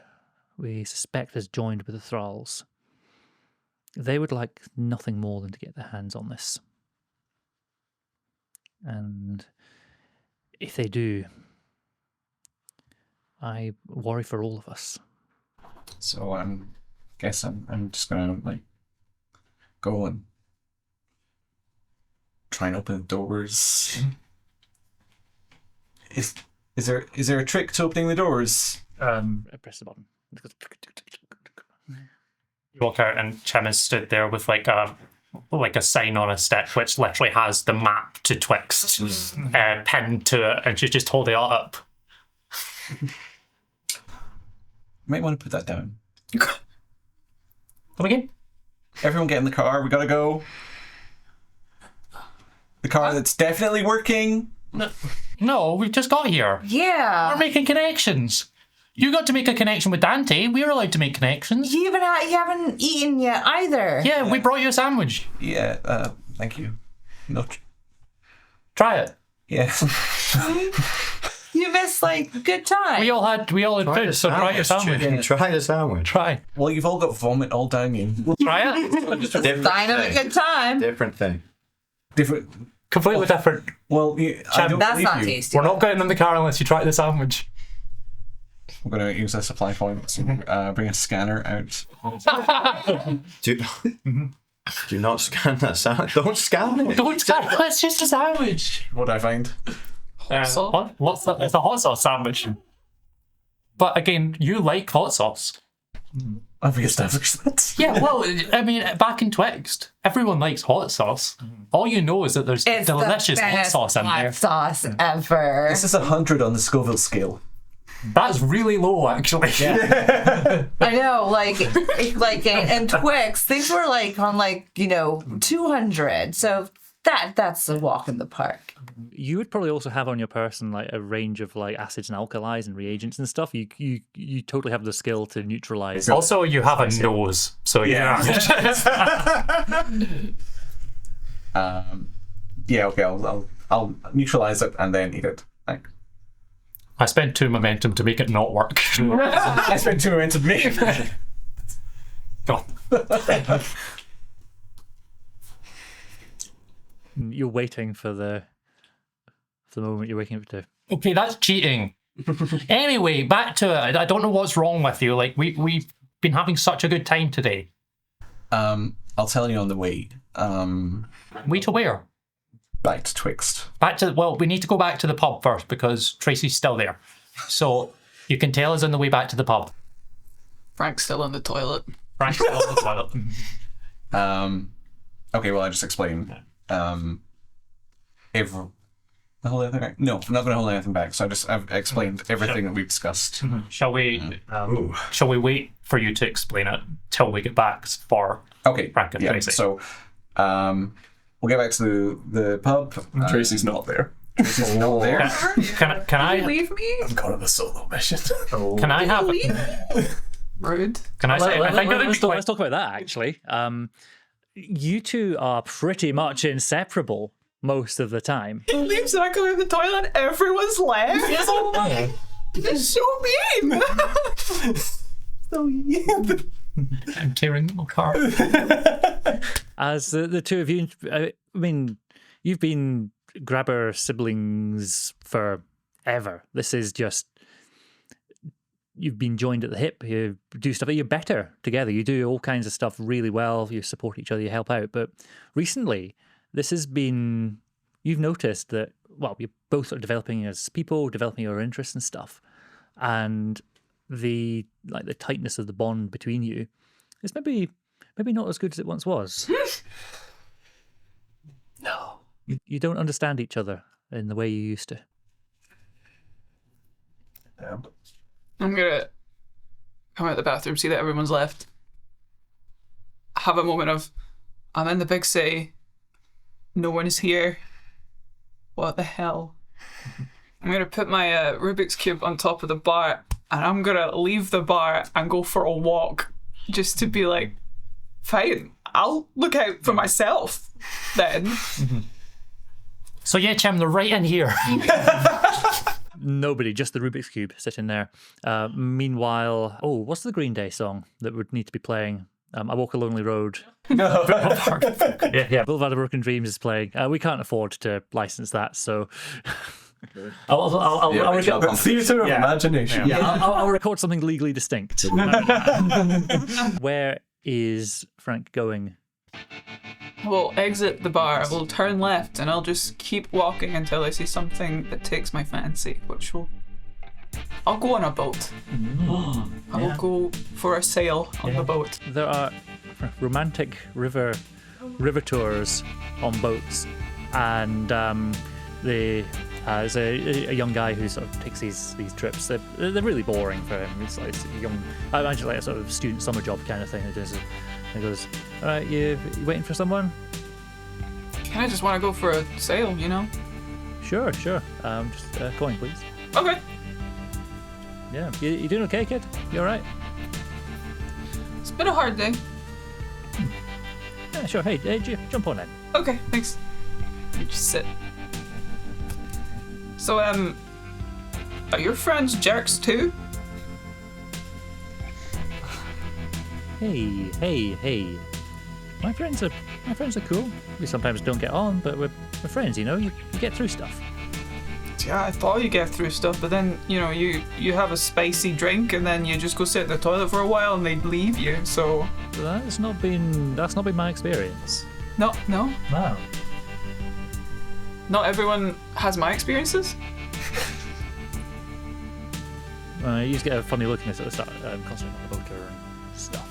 we suspect has joined with the Thralls, they would like nothing more than to get their hands on this. And if they do, I worry for all of us. So guess I'm just gonna like go and try and open the doors. Is there a trick to opening the doors? I press the button. You walk out and Chim is stood there with like a sign on a stick which literally has the map to Twixt pinned to it, and she's just holding it up. Might want to put that down. Come again? Everyone get in the car. We gotta go. The car that's definitely working. No, we've just got here. Yeah. We're making connections. You got to make a connection with Dante. We're allowed to make connections. You haven't eaten yet either. Yeah, we brought you a sandwich. Yeah. Thank you. No. Try it. Yeah. You missed like good time. We all had food, so try your sandwich. Try the sandwich. Try. Well, you've all got vomit all down you. Try it. Sign of a good time. Different thing. Different. Completely different. Well, I don't That's believe not you. tasty. We're not getting in the car unless you try the sandwich. We're going to use a supply point to bring a scanner out. Do not scan that sandwich. Don't scan it. Don't scan it. It's just a sandwich. What do I find? What's that? It's a hot sauce sandwich. But again, you like hot sauce. Have we established that? Yeah, well, I mean, back in Twixt, everyone likes hot sauce. All you know is that there's It's delicious the hot best sauce in hot there. sauce ever. This is 100 on the Scoville scale. That's really low, actually. Yeah. I know, like in Twix, things were like on 200. So that's a walk in the park. You would probably also have on your person like a range of like acids and alkalis and reagents and stuff. You totally have the skill to neutralize. Also, you have a nose, so yeah. Yeah. Okay. I'll neutralize it and then eat it. I spent 2 momentum to make it not work. I spent 2 minutes of me. Go on. You're waiting for the moment you're waking up to. Okay, that's cheating. Anyway, back to it. I don't know what's wrong with you. Like we've been having such a good time today. I'll tell you on the way. Way to where? Back to Twixt. We need to go back to the pub first because Tracy's still there. So you can tell us on the way back to the pub. Frank's still in the toilet. Frank's still in the toilet. Okay, well, I just explained. Hold anything back? No, I'm not going to hold anything back. So I've explained everything that we've discussed. Shall we wait for you to explain it till we get back for Okay. Frank and Tracy? So, we'll get back to the pub. Tracy's not there. Tracy's not there. Can I Leave me? I'm going on a solo mission. Can I have? Rude. Can I say? I think Let's talk about that actually. You two are pretty much inseparable most of the time. He leaves and I go in the toilet, everyone's left. It's so mean. So mean. I'm tearing them apart. As the two of you, I mean, you've been grabber siblings forever. This is just, you've been joined at the hip. You do stuff. You're better together. You do all kinds of stuff really well. You support each other. You help out. But recently, this has been, you've noticed that, well, you're both sort of developing as people, developing your interests and stuff. And the tightness of the bond between you is maybe not as good as it once was. No. You don't understand each other in the way you used to. Damn. I'm gonna come out the bathroom, see that everyone's left. Have a moment of, I'm in the big city. No one is here. What the hell? I'm gonna put my Rubik's Cube on top of the bar and I'm gonna leave the bar and go for a walk just to be like, fine, I'll look out for myself then. So yeah, Chim, they're right in here. Nobody, just the Rubik's Cube sitting there. Meanwhile, what's the Green Day song that would need to be playing? I Walk a Lonely Road. Yeah. Boulevard of Broken Dreams is playing. We can't afford to license that, so I'll record, Theatre of imagination. yeah, I'll record something legally distinct. Where is Frank going? I will exit the bar, I will turn left, and I'll just keep walking until I see something that takes my fancy, which will... I'll go on a boat. I will go for a sail on the boat. There are romantic river tours on boats, and there's a young guy who sort of takes these trips. They're really boring for him. It's like a young, I imagine like a sort of student summer job kind of thing. He goes, all right, you waiting for someone? Can I just want to go for a sail, you know? Sure. Just coin, please. Okay. Yeah, you doing okay, kid? You all right? It's been a hard day. Yeah, sure. Hey, jump on in. Okay, thanks. You just sit. So, are your friends jerks too? Hey. My friends are cool. We sometimes don't get on, but we're friends, you know? You get through stuff. Yeah, I thought you get through stuff, but then, you know, you have a spicy drink and then you just go sit in the toilet for a while and they'd leave you, so... That's not been my experience. No? No. Not everyone has my experiences? You just get a funny look at the start, constantly on the boat and stuff.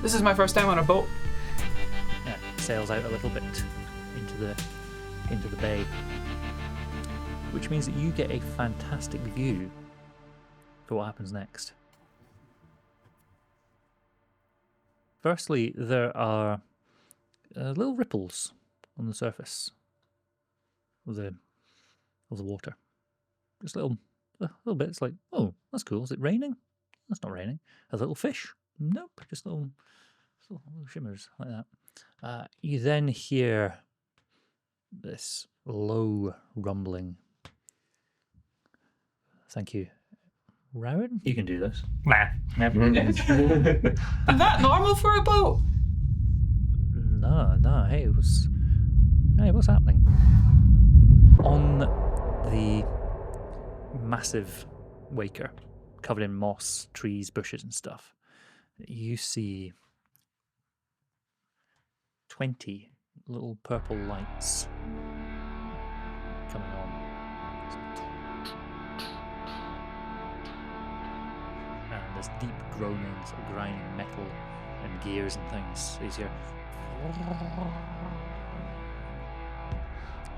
This is my first time on a boat. Yeah, sails out a little bit into the bay, which means that you get a fantastic view for what happens next. Firstly, there are little ripples on the surface of the water. Just a little bit. It's like, oh, that's cool. Is it raining? That's not raining. A little fish? Nope. Just little shimmers like that. You then hear this low rumbling. Thank you. Rowan, you can do this. Nah. Is that normal for a boat? No. Hey, what's happening? On the massive waker, covered in moss, trees, bushes, and stuff, you see 20 little purple lights coming on. And there's deep groaning, sort of grinding metal and gears and things. So you hear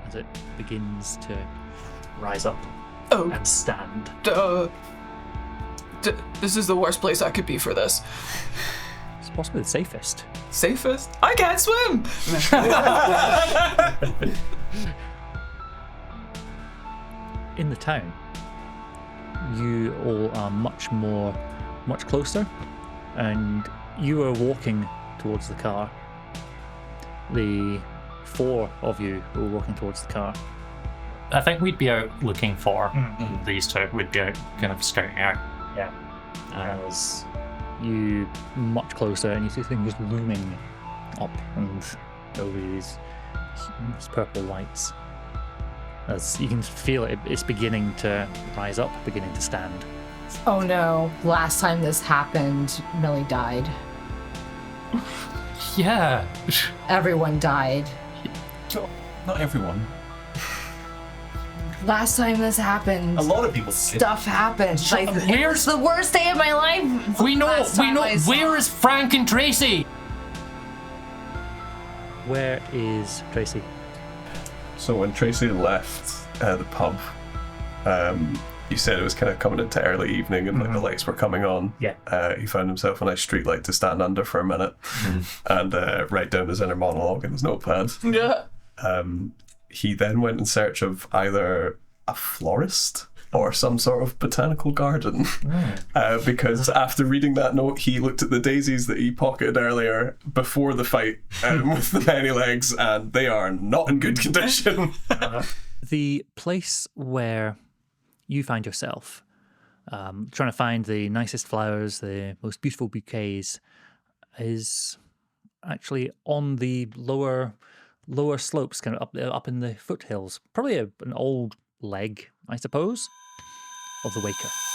as it begins to rise up and stand. This is the worst place I could be for this. It's possibly the safest. Safest? I can't swim! In the town, you all are much closer, and you are walking towards the car. The 4 of you who are walking towards the car. I think we'd be out looking for these two. We'd be out kind of scouting out. Yeah. As you much closer, and you see things looming up and over these purple lights. As you can feel it's beginning to rise up, beginning to stand. Oh no, last time this happened, Millie died. Yeah. Everyone died. Not everyone. Last time this happened, A lot of people stuff happened. Like, it Where's was the worst day of my life. We know. Last time I saw- Where is Frank and Tracy? Where is Tracy? So when Tracy left the pub, you said it was kind of coming into early evening and like the lights were coming on. Yeah. He found himself a nice street light to stand under for a minute and write down his inner monologue in his notepad. Yeah. He then went in search of either a florist or some sort of botanical garden. Because after reading that note, he looked at the daisies that he pocketed earlier before the fight with the many legs, and they are not in good condition. The place where you find yourself, trying to find the nicest flowers, the most beautiful bouquets, is actually on the lower lower slopes, kind of up in the foothills. Probably an old leg, I suppose, of the Waker.